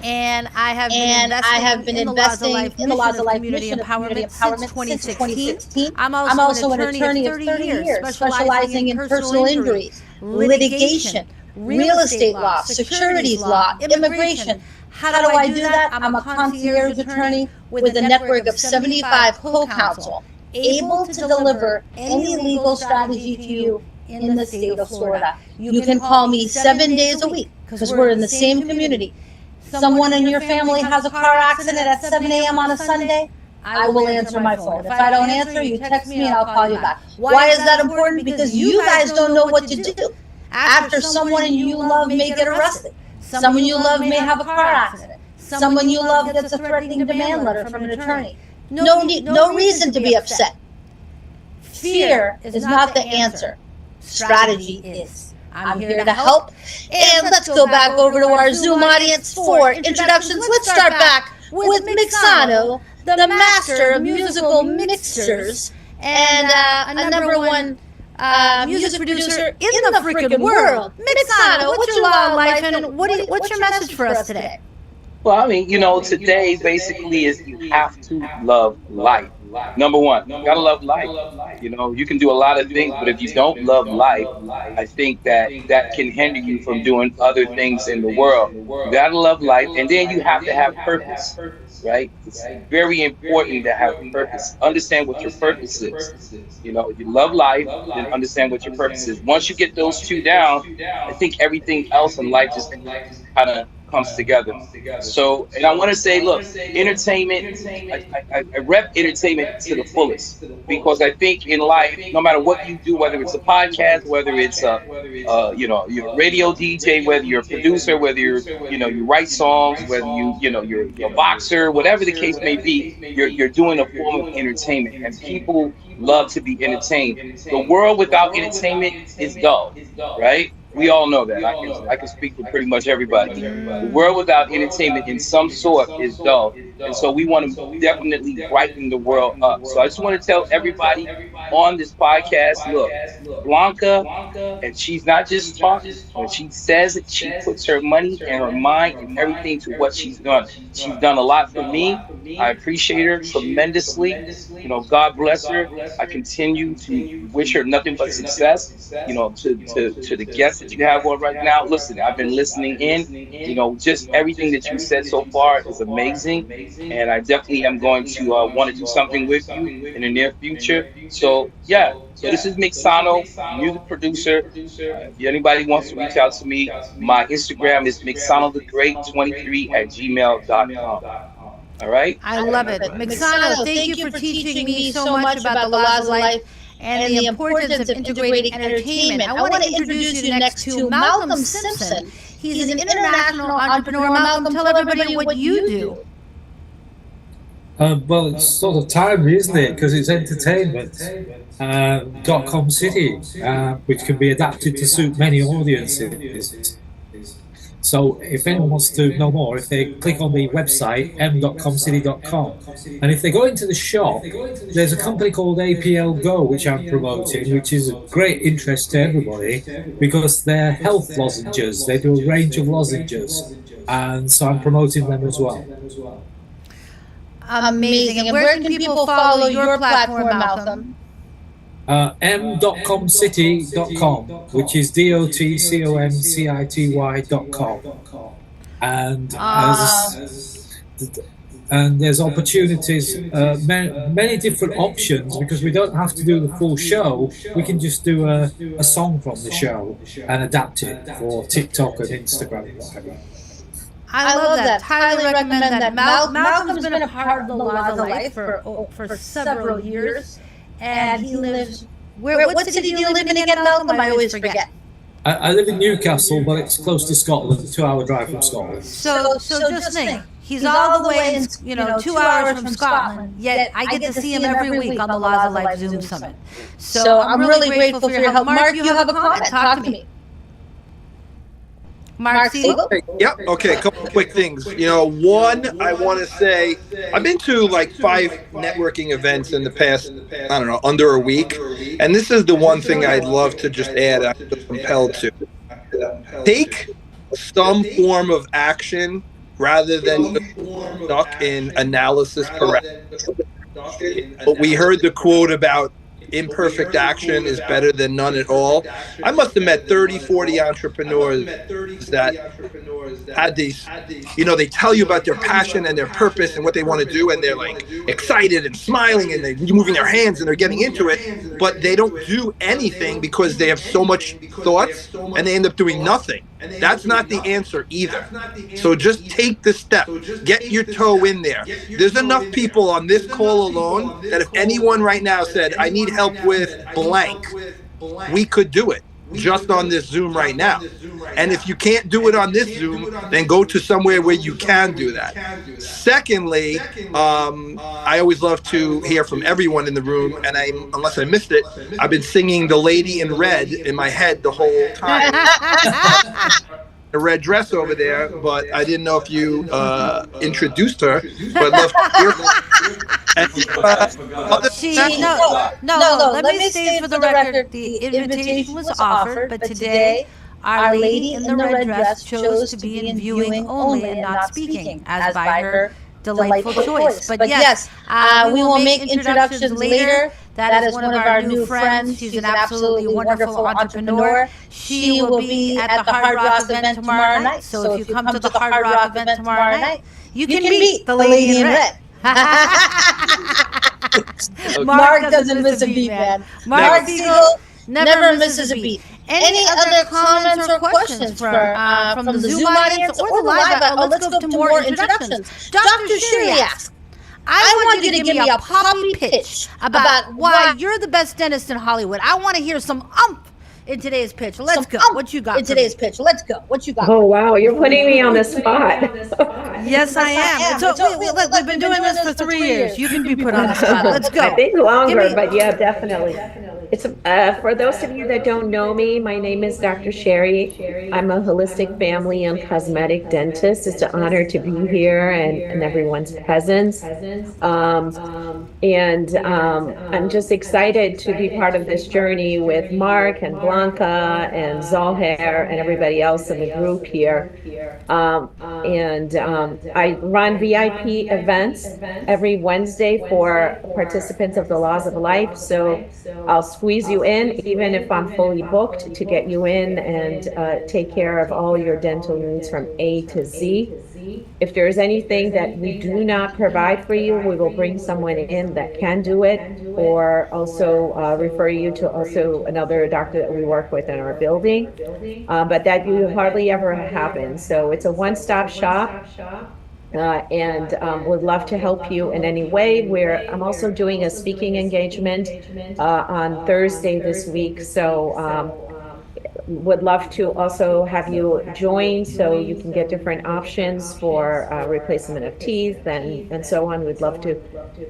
and I have been investing in the Laws of Life Community Empowerment since 2016. I'm also an attorney of 30 years, specializing in personal injury, litigation, real estate law, securities law, immigration. How do I do that? I'm a concierge attorney with a network of 75 co-counsel, able to deliver any legal strategy to you in the state of Florida. You can call me 7 days a week because we're in the same community. Someone in your family has a car accident at 7 a.m. on a Sunday, I will answer my phone. If I don't answer, you text me and I'll call you back. Why is that important? Because you guys don't know what to do after someone you love may get arrested. Someone you love may have a car accident. Someone you love gets a threatening demand letter from an attorney. No reason to be upset. Fear is not the answer. Strategy is. I'm here to help. And let's go back over to our Zoom audience for introductions. Let's start back with Mixano, the master of musical mixers and a #1 music producer in the freaking world. Mixano, what's your law of life and what's your message for us today? Well, I mean, today basically is you have to love life. #1, you gotta love life. You can do a lot of things, but if you don't love life, I think that can hinder you from doing other things in the world. You gotta love life, and then you have to have purpose, right? It's very important to have purpose. Understand what your purpose is. If you love life, then understand what your purpose is. Once you get those two down, I think everything else in life just kind of comes together. So, and I want to say, look, entertainment, I rep entertainment to the fullest, because I think in life, no matter what you do, whether it's a podcast, whether it's you're a radio DJ, whether you're a producer, whether you write songs, whether you're a boxer, whatever the case may be, you're doing a form of entertainment, and people love to be entertained. The world without entertainment is dull, right? We all know that. I can speak for pretty much everybody. The world without entertainment in some sort is dull. And so we want to definitely brighten the world up. So I just want to tell everybody on this podcast, look, Blanca, and she's not just talking. When she says it, she puts her money and her mind and everything to what she's done. She's done a lot for me. I appreciate her tremendously. God bless her. I continue to wish her nothing but success. To the guests that you have on right now. Listen, I've been listening in. Just everything that you said so far is amazing, and I definitely am going to want to do something with you in the near future. So yeah. So this is Mixano, music producer. If anybody wants to reach out to me, my Instagram is mixano23@gmail.com. All right. I love it. Mixano, thank you for teaching me so much about the laws of life and the importance of integrating entertainment. I want to introduce you next to Malcolm Simpson. He's an international entrepreneur. Malcolm, tell everybody what you do. Well, it's sort of timely, isn't it? Because it's entertainment. .com City, which can be adapted to suit many audiences. So if anyone wants to know more, if they click on the website m.comcity.com, and if they go into the shop, there's a company called APL Go which I'm promoting, which is of great interest to everybody because they're health lozenges. They do a range of lozenges, and so I'm promoting them as well. Amazing. And where can people follow your platform, Malcolm? m.comcity.com, which is dotcomcity.com, and there's opportunities, many different options, because we don't have to do the full show. We can just do a song from the show and adapt it for TikTok and Instagram and whatever. I love that. Highly recommend that. Malcolm's been a part of the Laws of Life for several years. And he lives, what city do you live in again, Malcolm? I always forget. I live in Newcastle, but it's close to Scotland, 2-hour drive from Scotland. So just think, he's all the way in, 2 hours from Scotland, yet I get to see him every week on the Laws of Life Zoom Summit. So I'm really grateful for your help. Mark, you have a comment. Talk to me. Mark Siegel? Yep. Okay. A couple quick things. One, I want to say I've been to like 5 networking events in the past, I don't know, under a week. And this is the one thing I'd love to just add. I'm compelled to take some form of action rather than stuck in analysis paralysis. But we heard the quote about imperfect action is better than none at all. I must have met 30, 40 entrepreneurs that had these, they tell you about their passion and their purpose and what they want to do, and they're like excited and smiling and they're moving their hands and they're getting into it, but they don't do anything because they have so much thoughts and they end up doing nothing. That's not the answer either. So just take the step. Get your toe in there. There's enough people on this call alone that if anyone right now said, I need help with blank, we could do it just on this Zoom right now. And if you can't do it on this Zoom, then go to somewhere where you can do that. Secondly, I always love to hear from everyone in the room, and unless I missed it, I've been singing The Lady in Red in my head the whole time. A red dress over there, but I didn't know if you introduced her, but I'd love to hear let me state for the record, the invitation was offered, but today Our Lady in the Red Dress chose to be in viewing only and not speaking, as by her delightful choice. But yes, we will make introductions later. That is one of our new friends. She's an absolutely wonderful entrepreneur. She will be at the Hard Rock event tomorrow night. So if you come to the Hard Rock event tomorrow night, you can meet the Lady in Red. Mark doesn't miss a beat, man. Mark Siegel never misses a beat. Any other comments or questions from the Zoom audience or the live? Let's go to more introductions. Dr. Sherry asks, I want you to give me a poppy pitch about why you're the best dentist in Hollywood. I want to hear some in today's pitch. Let's go. What you got? In today's pitch. Let's go. What you got? Oh, wow. You're putting me on the spot. Yes, I am. Look, we've been doing this for 3 years. You can be put on the spot. Let's go. I think longer, but yeah, definitely. It's for those of you that don't know me, my name is Dr. Sherry. I'm a holistic family and cosmetic dentist. It's an honor to be here and everyone's presence. I'm just excited to be part of this journey with Mark and Blanca and Zohair and everybody else in the group here. I run VIP events every Wednesday for participants of the Laws of Life. So I'll squeeze you in, even if I'm fully booked, to get you in and take care of all your dental needs from A to Z. If there's anything that we do not provide for you, we will bring someone in that can do it, or also refer you to also another doctor that we work with in our building. But that hardly ever happens. So it's a one-stop shop. Would love to help you in any way. I'm also doing a speaking engagement on Thursday this week. So would love to also have you join so you can get different options for replacement of teeth and so on. We'd love to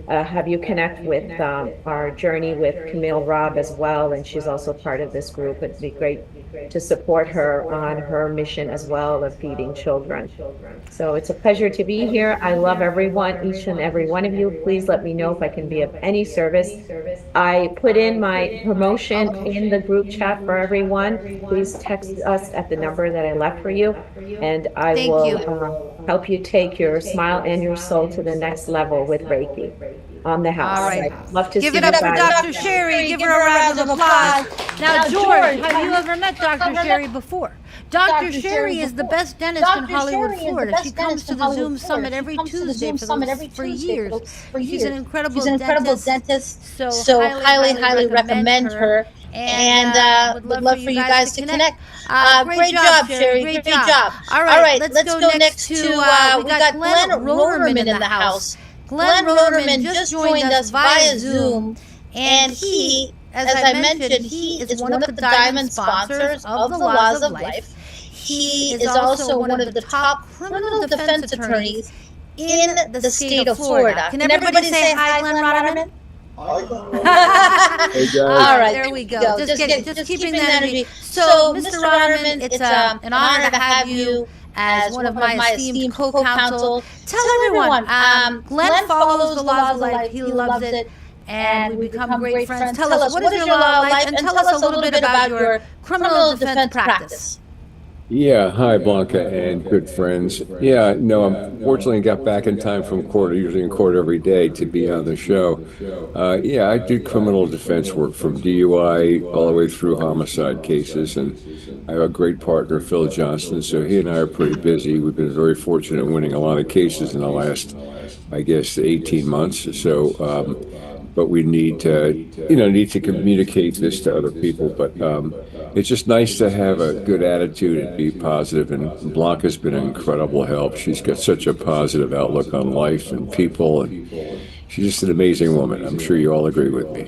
have you connect with our journey with Camille Robb as well, and she's also part of this group. It'd be great to support her on her mission as well of feeding children. So it's a pleasure to be here. I love everyone, each and every one of you. Please let me know if I can be of any service. I put in my promotion in the group chat for everyone. Please text us at the number that I left for you, and I will help you take your smile and your soul to the next level with Reiki on the house. All right. I'd love to give see it up you for guys. Dr. Sherry. Give her a round of applause. Now, George, have you ever met Dr. Sherry before? Dr. Sherry is the best dentist in Hollywood, Florida. She comes to the Zoom Summit every Tuesday for years. She's an incredible dentist. So highly recommend her. And would love for you guys to connect. Great job, Sherry. Great job. All right, let's go next to, we got Glenn Roderman in the house. Glenn Roderman just joined us via Zoom, and he, as I mentioned, he is one of the diamond sponsors of the Laws of Life. He is also one of the top criminal defense attorneys in the state of Florida. Can everybody say hi, Glenn Roderman? Hey guys. All right, there we go. Just keeping that energy. So, Mr. Roderman, it's an honor to have you as one of my esteemed co-counsel. Tell everyone, Glenn follows the Laws of Life. He loves it, and we become great friends. Tell us, what is your law of life, and tell us a little bit about your criminal defense practice. Yeah, hi Blanca and good friends. Yeah, no, unfortunately got back in time from court, usually in court every day, to be on the show. Yeah, I do criminal defense work from DUI all the way through homicide cases, and I have a great partner, Phil Johnston, so he and I are pretty busy. We've been very fortunate winning a lot of cases in the last, I guess, 18 months. So, but we need to communicate this to other people. But it's just nice to have a good attitude and be positive. And Blanca's been an incredible help. She's got such a positive outlook on life and people, and she's just an amazing woman. I'm sure you all agree with me.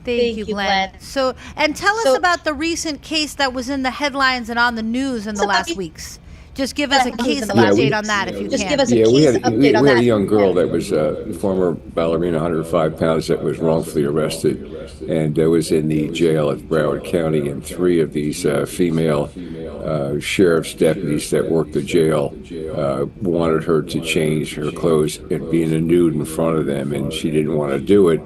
Thank you, Glenn. So, and tell us about the recent case that was in the headlines and on the news in the last weeks. Just give us a case update on that if you can. We had a young girl that was a former ballerina, 105 pounds, that was wrongfully arrested and was in the jail at Broward County, and 3 of these female sheriff's deputies that worked the jail wanted her to change her clothes and be in a nude in front of them, and she didn't want to do it,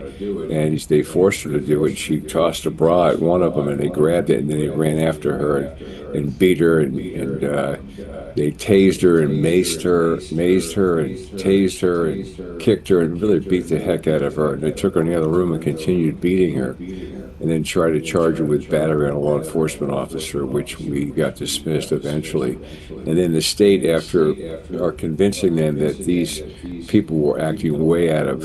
and they forced her to do it. She tossed a bra at one of them, and they grabbed it, and then they ran after her and beat her, and they tased her and mazed her and tased her and kicked her and really beat the heck out of her. And they took her in the other room and continued beating her, and then tried to charge her with battery on a law enforcement officer, which we got dismissed eventually. And then the state, after convincing them that these people were acting way out of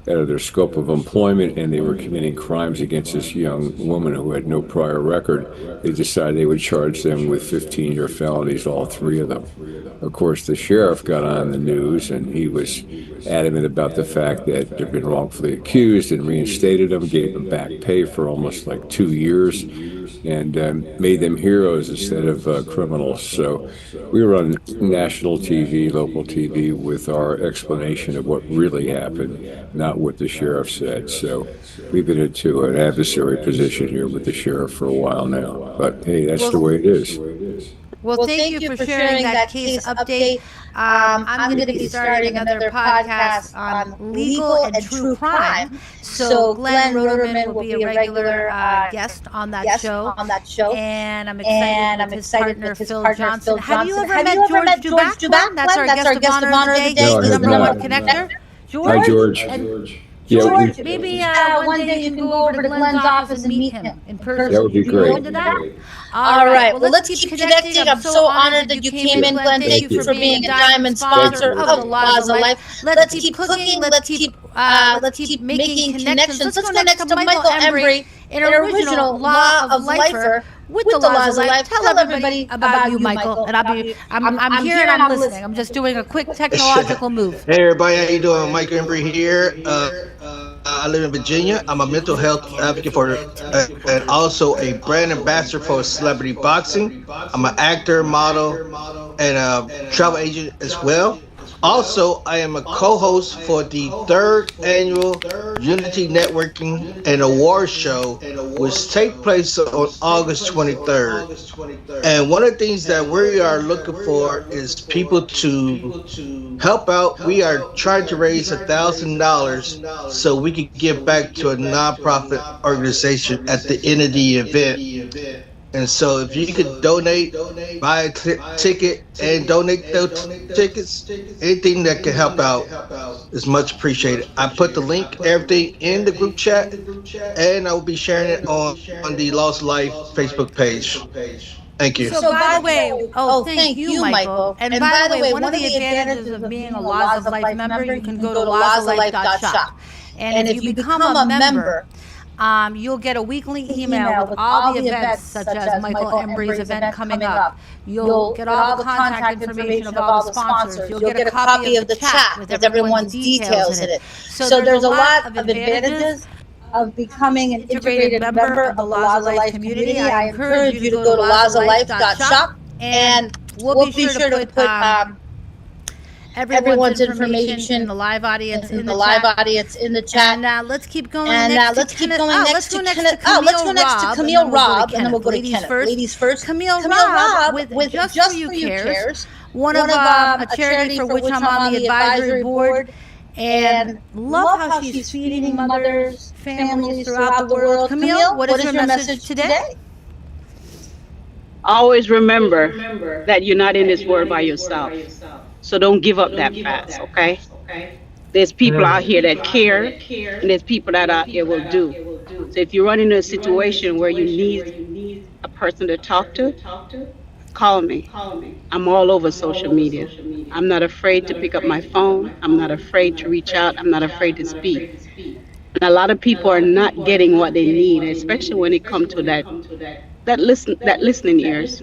out of their scope of employment, and they were committing crimes against this young woman who had no prior record. They decided they would charge them with 15-year felonies, all three of them. Of course, the sheriff got on the news, and he was adamant about the fact that they'd been wrongfully accused and reinstated them, gave them back pay for almost like 2 years, and made them heroes instead of criminals. So we were on national TV, local TV, with our explanation of what really happened, not what the sheriff said. So we've been into an adversary position here with the sheriff for a while now. But hey, that's the way it is. Well, thank you for sharing that case update. I'm going to be starting another podcast on legal and true crime. So Glenn Roderman will be a regular guest on that show. And I'm excited with his partner, Phil Johnson. Have you ever met George Dubac? That's our guest of honor of the day, the number one connector. Hi, George. George, maybe one day you can go over to Glenn's office and meet him in person. That would be great. All right. Well, let's keep connecting. I'm so honored that you came in, Glenn. Thank you for being a diamond sponsor of Laws of Life. Let's keep cooking. Let's keep making connections. Let's go next to Michael Embry, an original Law of Lifer with the Laws of Life. Tell everybody about you, Michael. And I'm here and I'm listening. I'm just doing a quick technological move. Hey, everybody. How you doing? Michael Embry here. I live in Virginia. I'm a mental health advocate and also a brand ambassador for Celebrity Boxing. I'm an actor, model, and a travel agent as well. Also, I am a co-host for the 3rd annual Unity Networking and Awards Show, which takes place on August 23rd. And one of the things that we are looking for is people to help out. We are trying to raise $1,000 so we can give back to a nonprofit organization at the end of the event. And so if you could donate, buy a ticket, and donate those tickets, anything that can help out is much appreciated. I put the link, everything in the group chat, and I will be sharing it on the Lost Life Facebook page. Thank you. So by the way, thank you, Michael. And by the way, one of the advantages of being a Laws of Life member, you can go to lawsoflife.shop. And if you become a member, you'll get a weekly email with all the events, such as Michael Embry's event coming up. You'll get all the contact information of all the sponsors. You'll get a copy of the chat with everyone's details in it. So there's a lot of advantages of becoming an integrated member of the Laws of Life community. I encourage you to go to lawsoflife.shop, and we'll be sure to put everyone's information in the live audience in the chat. And let's keep going. Let's go next to Camille Robb, and then we'll go to Kenneth. Ladies first. Camille Robb with Just For You Cares, one of a charity for which I'm on the advisory board. And love how she's feeding mothers, families throughout the world. Camille, what is your message today? Always remember that you're not in this world by yourself. So don't give up that fast, okay? There's people out here that care, and there's people that out here will do. So if you run into a situation where you need a person to talk to, call me. I'm all over social media. I'm not afraid to pick up my phone. I'm not afraid to reach out. I'm not afraid to speak. And a lot of people are not getting what they need, especially when it comes to that listening ears.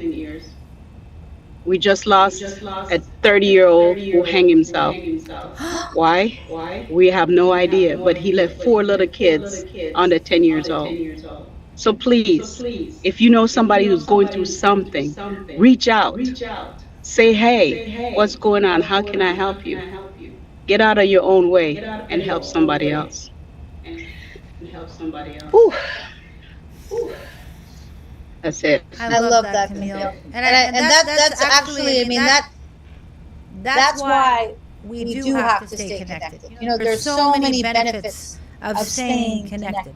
We just lost a 30-year-old who hanged himself. Why? We have no idea, but he left 4 little kids under 10 years old. So please, if you know somebody who's going through something, reach out. Say, hey, what's going on? How can I help you? Get out of your own way and help somebody else. Ooh. That's it. I love that, Camille. And that's actually, I mean, that's why we do have to stay connected. You know, there's so many benefits of staying connected.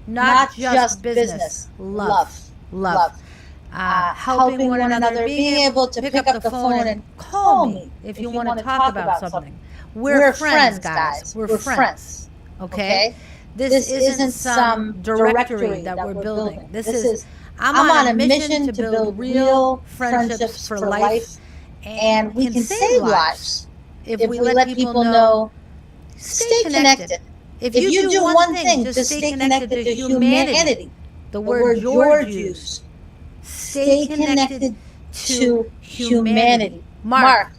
Not just business, love. Helping one another, being able to pick up the phone and call me if you want to talk about something. We're friends, guys. We're friends. Okay? This isn't some directory that we're building. This is, I'm on a mission to build real friendships for life, and we can save lives if we let people know, stay connected. If you do one thing, just stay connected to humanity. The word George used. Stay connected to humanity. Mark.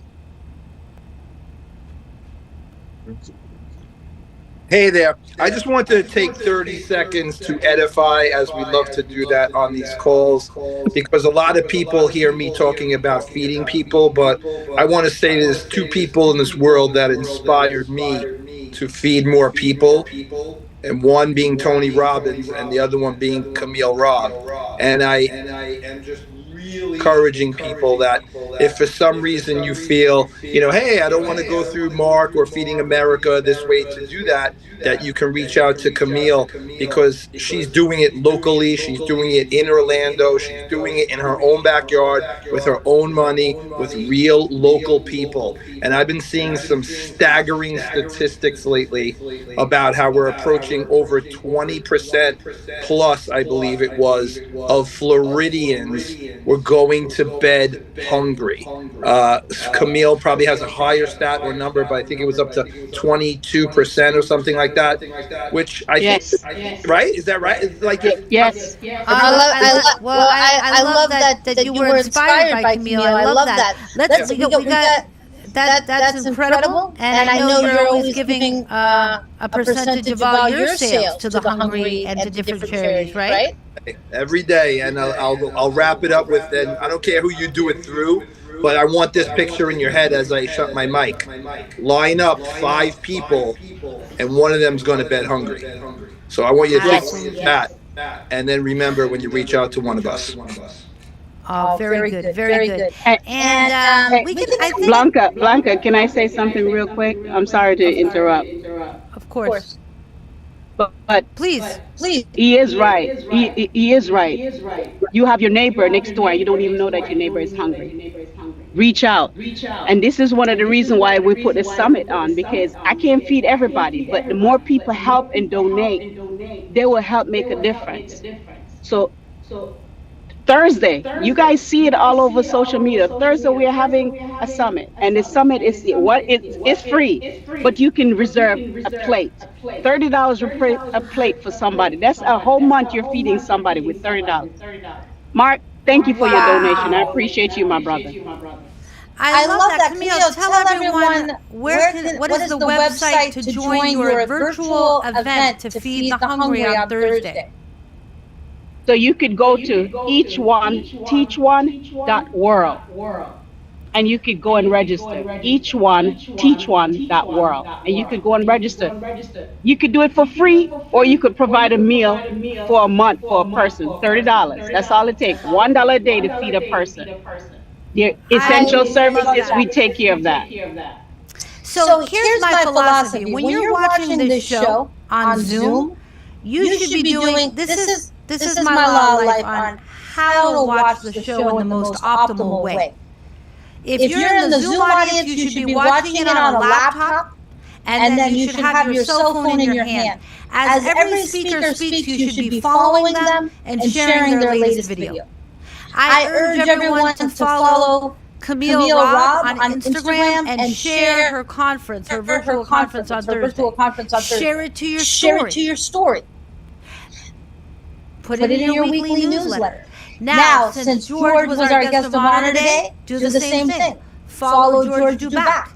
Hey there. I just wanted to take 30 seconds to edify, as we love to do that on these calls, because a lot of people hear me talking about feeding people, but I want to say there's two people in this world that inspired me to feed more people, and one being Tony Robbins and the other one being Camille Robb. And I am just really encouraging people that if for some reason you feel, hey, I don't want to go through Mark or Feeding America this way to do that you can reach out to Camille, because she's doing it locally. She's doing it in Orlando. She's doing it in her own backyard with her own money, with real local people. And I've been seeing some staggering statistics lately about how we're approaching over 20% plus, I believe it was, of Floridians were going to bed hungry. Camille probably has a higher stat or number, but I think it was up to 22% or something like that, which I think, right? Is that right? It's like yes. I love that you were inspired by Camille. I love that. That's incredible. And I know you're always giving a percentage of all your sales to the hungry and to different charities, right? Every day, and I'll wrap it up with, and I don't care who you do it through, but I want this picture in your head as I shut my mic. Line up 5 people, and one of them's going to bed hungry. So I want you to think that, and then remember when you reach out to one of us. Oh, very good, very good. And we can, I think, Blanca, can I say something real quick? I'm sorry to interrupt. Of course. But please. He is right. He is right. You have your neighbor next door. You don't even know that your neighbor is hungry. Reach out. And this is one of the reasons why we put a summit on, because I can't feed everybody, but the more people help and donate, they will help make a difference. So Thursday, you guys see it all over social media. Thursday, we are having a summit, and the summit is it's free, but you can reserve a plate. $30 a plate for somebody. That's a whole month you're feeding somebody with $30. Mark, thank you for your donation. I appreciate you, my brother. I love that. Camille, tell everyone what is the website to join your virtual event to feed the hungry on Thursday? So you could go to eachone.teachone.world, and you could go and register. eachone.teachone.world, and you could go and register. You could do it for free, or you could provide a meal for a month for a person, $30. That's all it takes, $1 a day to feed a person. The essential services, we take care of that. So here's my philosophy. When you're watching this show on Zoom, you should be doing, this is my law of life on how to watch the show in the most optimal way. If you're in the Zoom audience, you should be watching it on a laptop, and then you should have your cell phone in your hand. As every speaker speaks, you should be following them and sharing their latest video. I urge everyone to follow Camille Robb on Instagram and share her conference, her virtual conference on Thursday. Share it to your story. Put it in your weekly newsletter. Now, since George was our guest of honor today, do the same thing. Follow George Dubac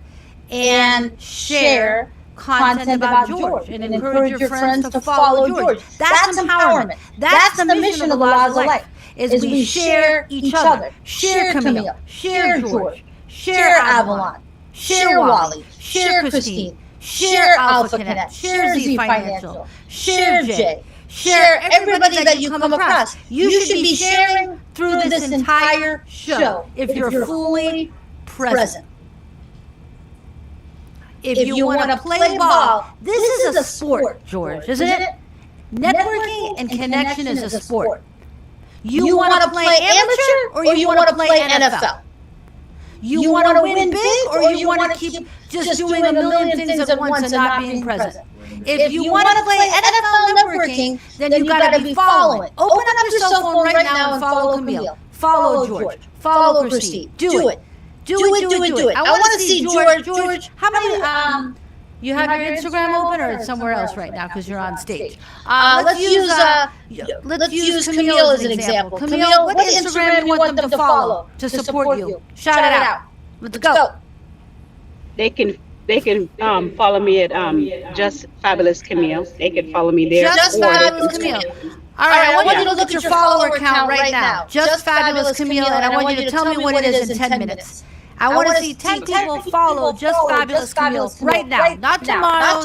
and share content about George and encourage your friends to follow George. That's empowerment. That's the mission of the Laws of Life, is we share each other. Share Camille, share George, share Avalon, share Wally, share Christine, share Alpha Connect, share Z Financial, share Jay. Share everybody that you come across. You should be sharing through this entire show if you're fully present. If you want to play ball, this is a sport, George, isn't it? Networking and connection is a sport. You want to play amateur or you want to play NFL? You want to win big or you want to keep just doing a million things at once and not being present? If you want to play NFL networking, then you got to be following. Open up your cell phone right now and follow Camille. Follow George. Follow Christine. Do it. Do it. I want to see George. George, how many You have your Instagram open, or it's somewhere else right now because you're on stage? Let's use Camille as an example. Camille, what Instagram do you want them to follow to support you? Shout it out. Let's go. They can follow me at Just Fabulous Camille. They can follow me there. Just Fabulous Camille. All right, I want you to look at your follower count right now. Just Fabulous Camille, and I want you to tell me what it is in 10 minutes. I want to see 10 people follow Just Fabulous Camille right now. Not tomorrow,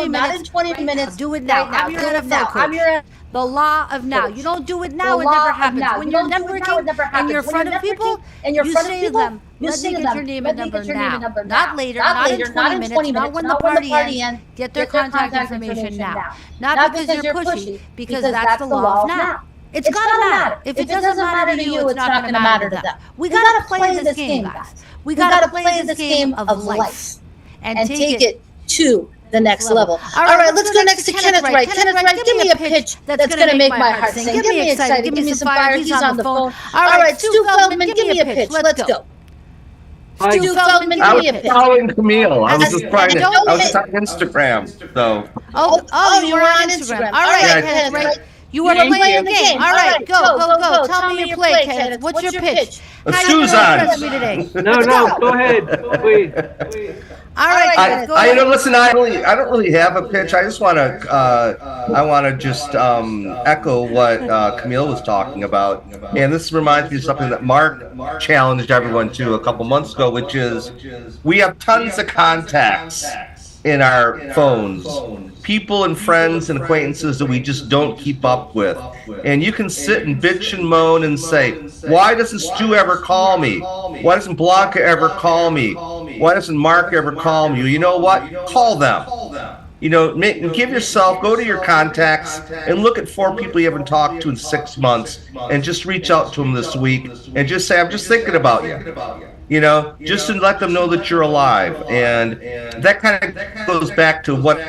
not in 20 minutes. Do it now. I'm your NFL coach. The law of now. You don't do it now, it never happens. When you're networking and you're in front of people, you say to them, let me get your name and number now. Not later, not in 20 minutes, not when the party ends. Get their contact information now. Not because you're pushy, because that's the law of now. It's gonna matter. If it doesn't matter to you, it's not gonna matter to them. We gotta play this game, guys. We gotta play this game of life and take it to the next level. All right, let's go next to Kenneth Wright. Kenneth Wright, give me a pitch that's gonna make my heart sing. Get me excited. Give me some fire. He's on the phone. All right, Stu Feldman, give me a pitch. Let's go. Stu Feldman, give me a pitch. I was following Camille. I was just trying to. I was on Instagram. So. Oh, you were on Instagram. All right, Kenneth Wright. You are playing the game. All right, go. Tell me your play, Kenneth. What's your pitch? Stu's on. No, go ahead, please. All right, Kenneth, go ahead. Listen, I don't really have a pitch. I just want to just echo what Camille was talking about, and this reminds me of something that Mark challenged everyone to a couple months ago, which is we have tons of contacts in our phones, people and friends and acquaintances that we just don't keep up with. And you can sit and bitch and moan and say, why doesn't Stu ever call me? Why doesn't Blanca ever call me? Why doesn't Mark ever call me? You know what? Call them. Give yourself, go to your contacts and look at 4 people you haven't talked to in 6 months and just reach out to them this week and just say, I'm just thinking about you. Just to let them know that you're alive. And that kind of goes back to what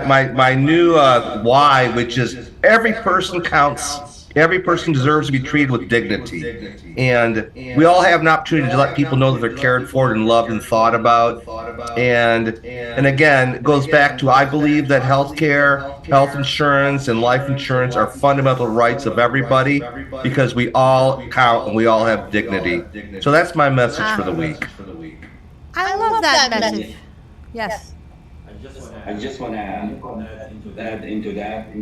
my new why, which is every person counts. Every person deserves to be treated with dignity. And we all have an opportunity to let people know that they're cared for and loved and thought about. And again, it goes back to I believe that healthcare, health insurance, and life insurance are fundamental rights of everybody because we all count and we all have dignity. So that's my message for the week. I love that message. Yes. I just want to add into that.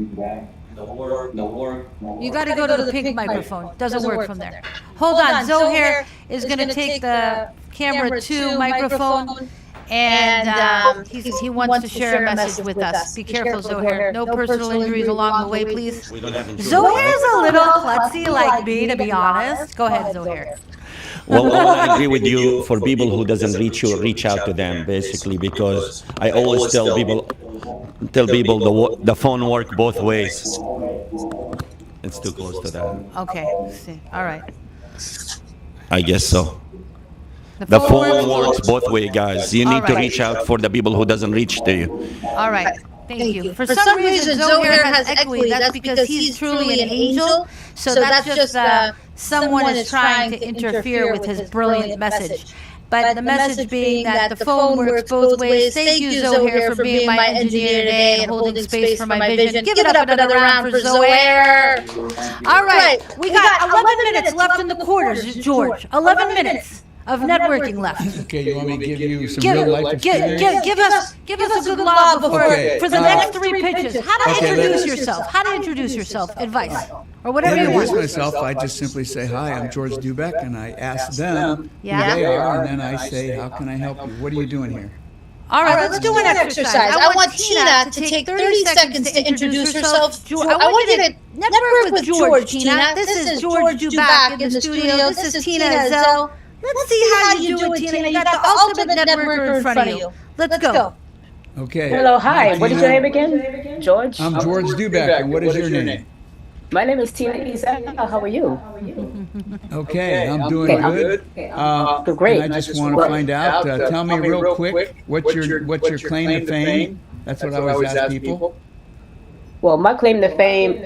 The work. You got to go to the pink microphone. Doesn't work from there. Hold on. Zohair is going to take the camera 2 microphone, and he wants to share a message with us. Be careful, Zohair. No personal injuries along the way, please. Zohair's a little klutzy like me, to be honest. Go ahead, Zohair. Well, I agree with you. For people who doesn't reach you, reach out to them, basically, because I always tell people the phone work both ways. It's too close to that. Okay. See. All right. I guess so. The phone works both ways, guys. You need to reach out for the people who doesn't reach to you. All right. Thank you. For some reason, Zohair has equity. That's because he's truly an angel. So that's just someone is trying to interfere with his brilliant message. But the message being that the phone works both ways. Thank you, Zohair, for being my engineer today and holding space for my vision. Give it up another round for Zohair. All right. We got 11 minutes left in the quarters, George. 11 minutes of networking left. Okay, you want me to give you some real life experience? Give us a good lob for the next 3 pitches. How to introduce yourself? How to introduce yourself? Advice or whatever you want. To introduce myself, I just simply say, "Hi, I'm George Dubeck," and I ask them who they are, and then I say, "How can I help you? What are you doing here?" All right, let's do an exercise. I want Tina to take 30 seconds to introduce herself. I want you to network with George, Tina. This is George Dubeck in the studio. This is Tina Ezell. Let's see how you do it, Tina. You got the ultimate networker in front of you. Let's go. Okay. Hello, hi. What is your name again? George? I'm George Dubeck, and what is your name? My name is Tina Ezell. How are you? Okay, I'm doing good. Great. And I just want to find out, tell me real quick, what's your claim to fame? That's what I always ask people. Well, my claim to fame,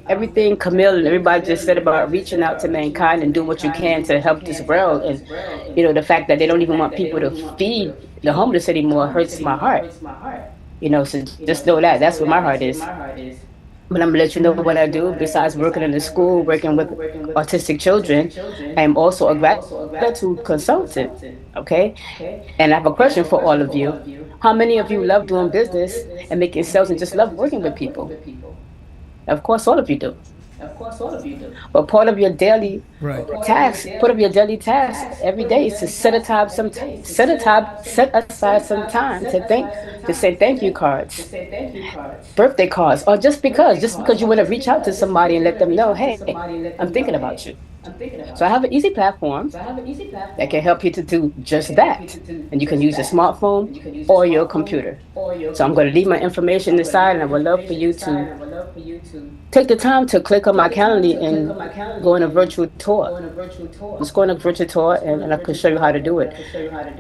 everything Camille and everybody just said about reaching out to mankind and do what you can to help this world. And, the fact that they don't even want people to feed the homeless anymore hurts my heart. So just know that. That's what my heart is. But I'm gonna let you know what I do. Besides working in the school, working with autistic children, I am also a gratitude consultant. Okay, and I have a question for all of you. How many of you love doing business and making sales and just love working with people? Of course, all of you do. But part of your daily task, every day is to set aside some time to say thank you cards, birthday cards, or just because you want to reach out to somebody and let them know, hey, I'm thinking about you. So I have an easy platform that can help you to do just that. And you can use your smartphone or your computer. So I'm going to leave my information aside, and I would love for you to take the time to click on my calendar and go on a virtual tour. Just go on a virtual tour, and I can show you how to do it.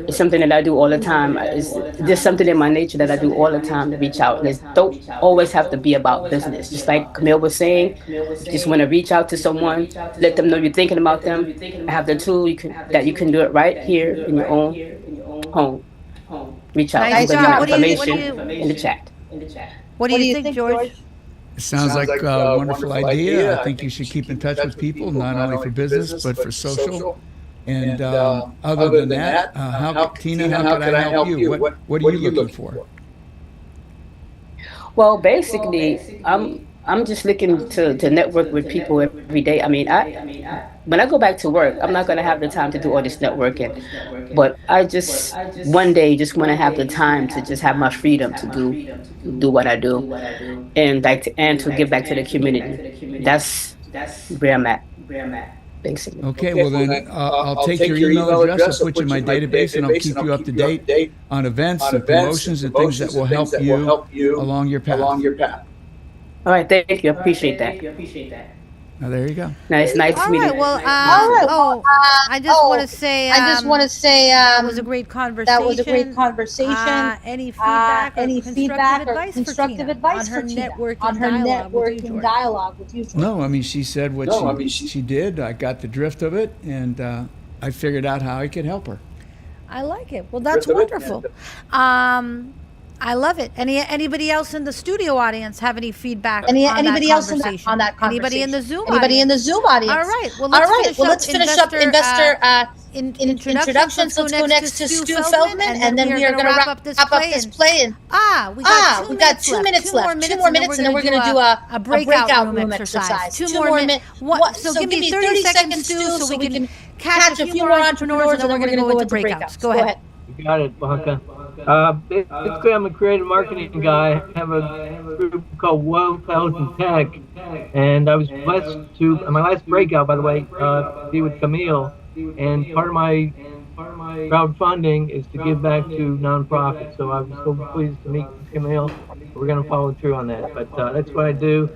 It's something that I do all the time. It's just something in my nature that I do all the time to reach out. And it don't always have to be about business. Just like Camille was saying, you just want to reach out to someone, let them know you're thinking about them, have the tool that you can do it right here in your own home. Reach out. Nice job. Information in the chat. What do you think, George? It sounds like a wonderful idea. I think you should keep in touch with people, not only for business, but for social. And other than that, Tina, how can I help you? What are you looking for? Well, basically, I'm just looking to network with people every day. I mean, when I go back to work, I'm not going to have the time to do all this networking. But I just one day just want to have the time to just have my freedom to do what I do, and to give back to the community. That's where I'm at. Basically. Okay, well then I'll take your email address, I'll put you in my database, and I'll keep you up to date on events and promotions and things that will help you along your path. All right, thank you. I appreciate that. Now, there you go. Nice to meet you. Well, I just want to say, that was a great conversation. Any feedback or constructive advice for Tina on her networking dialogue with you, George? No, I mean, she said what she did. I got the drift of it, and I figured out how I could help her. I like it. Well, that's wonderful. I love it. Anybody else in the studio audience have any feedback on that conversation? Anybody in the Zoom audience? All right. Well, let's finish up investor introductions. Let's go next to Stu Feldman, and then we are going to wrap up this play. We got 2 minutes left. 2 more minutes, and then we're going to do a breakout room exercise. 2 more minutes. So give me 30 seconds, Stu, so we can catch a few more entrepreneurs, and then we're going to go into breakouts. Go ahead. You got it, Blanca. Basically, I'm a creative marketing guy. I have a group called Wealth, Health, and Tech, and I was blessed to, my last breakout, by the way, be with Camille, and part of my crowdfunding is to give back to nonprofits. So I was so pleased to meet Camille. We're going to follow through on that, but that's what I do: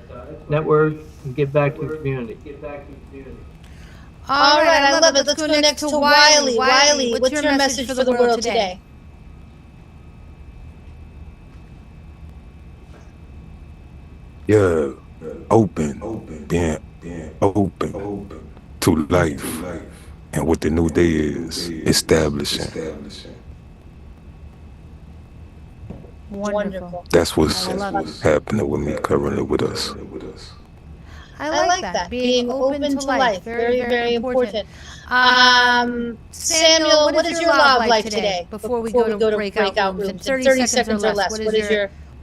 network and give back to the community. All right, I love it. Let's go next to Wiley. Wiley, what's your message for the world today? Yeah, being open to life and what the new day is establishing. Wonderful. That's what's happening with me currently with us. I like that. Being open to life. Very, very important. Samuel, what is your love life today? Before we go to breakout rooms in 30 seconds or less, what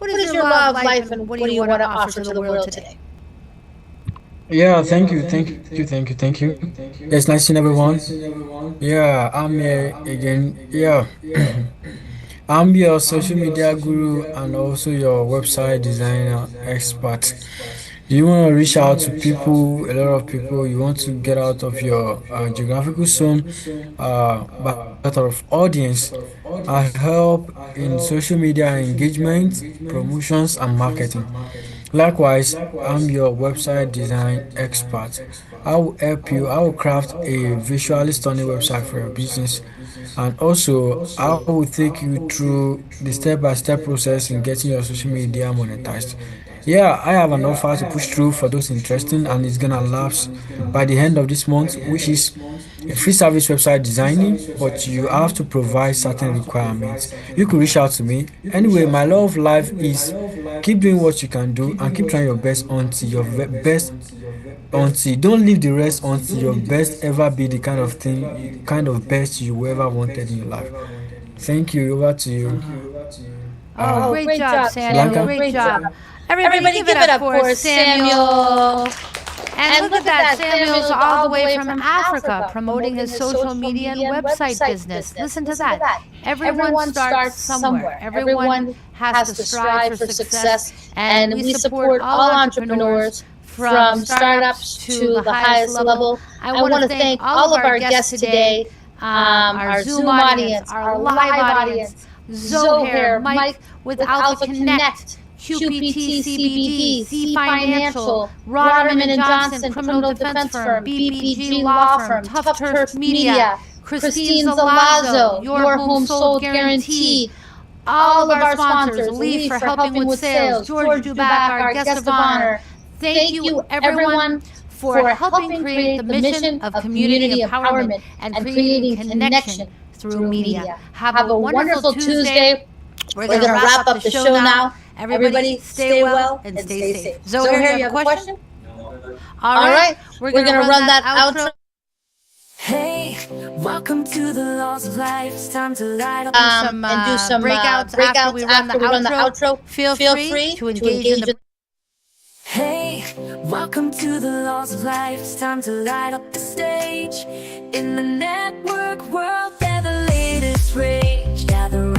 is your love life, and what do you want to offer to the world today? Yeah, thank you. It's nice seeing everyone. Yeah, I'm here again. Yeah. I'm your social media guru and also your website designer expert. You want to reach out to people, a lot of people. You want to get out of your geographical zone, but out of audience. I help in social media engagement, promotions, and marketing. Likewise, I'm your website design expert. I will help you. I will craft a visually stunning website for your business. And also, I will take you through the step-by-step process in getting your social media monetized. Yeah, I have an offer to push through for those interested, and it's gonna lapse by the end of this month, which is a free service website designing, but you have to provide certain requirements. You could reach out to me. Anyway, my law of life is keep doing what you can do and keep trying your best until your best until don't leave the rest until your best ever be the kind of best you ever wanted in your life. Thank you. Over to you. Oh, great job, Samuel. Blanca? Great job. Everybody give it up for Samuel. And look at that, Samuel's all the way from Africa promoting his social media and website business. Listen to that. Everyone starts somewhere. Everyone has to strive for success. And we support all entrepreneurs from startups to the highest level. I want to thank all of our guests today, our Zoom audience, our live audience, Zohair, Mike with Alpha Connect, QPT CBD, C Financial, Roderman and Johnson Criminal Defense Firm, BBG Law Firm, Tough Turf Media, Christine Zalazzo, Your Home Sold Guarantee, all of our sponsors, Lee for helping with sales, George Dubac, our guest of honor. Thank you, everyone, for helping create the mission of community empowerment and creating connection through media. Have a wonderful Tuesday. We're going to wrap up the show now. Everybody stay well and stay safe. Zohair, you have a question? All right. We're going to run that outro. Hey, welcome to the Laws of Life. It's time to light up and do some breakouts after we run the outro. Feel free to engage in the... Hey, welcome to the Laws of Life. It's time to light up the stage. In the network world, they're the latest rage. Gather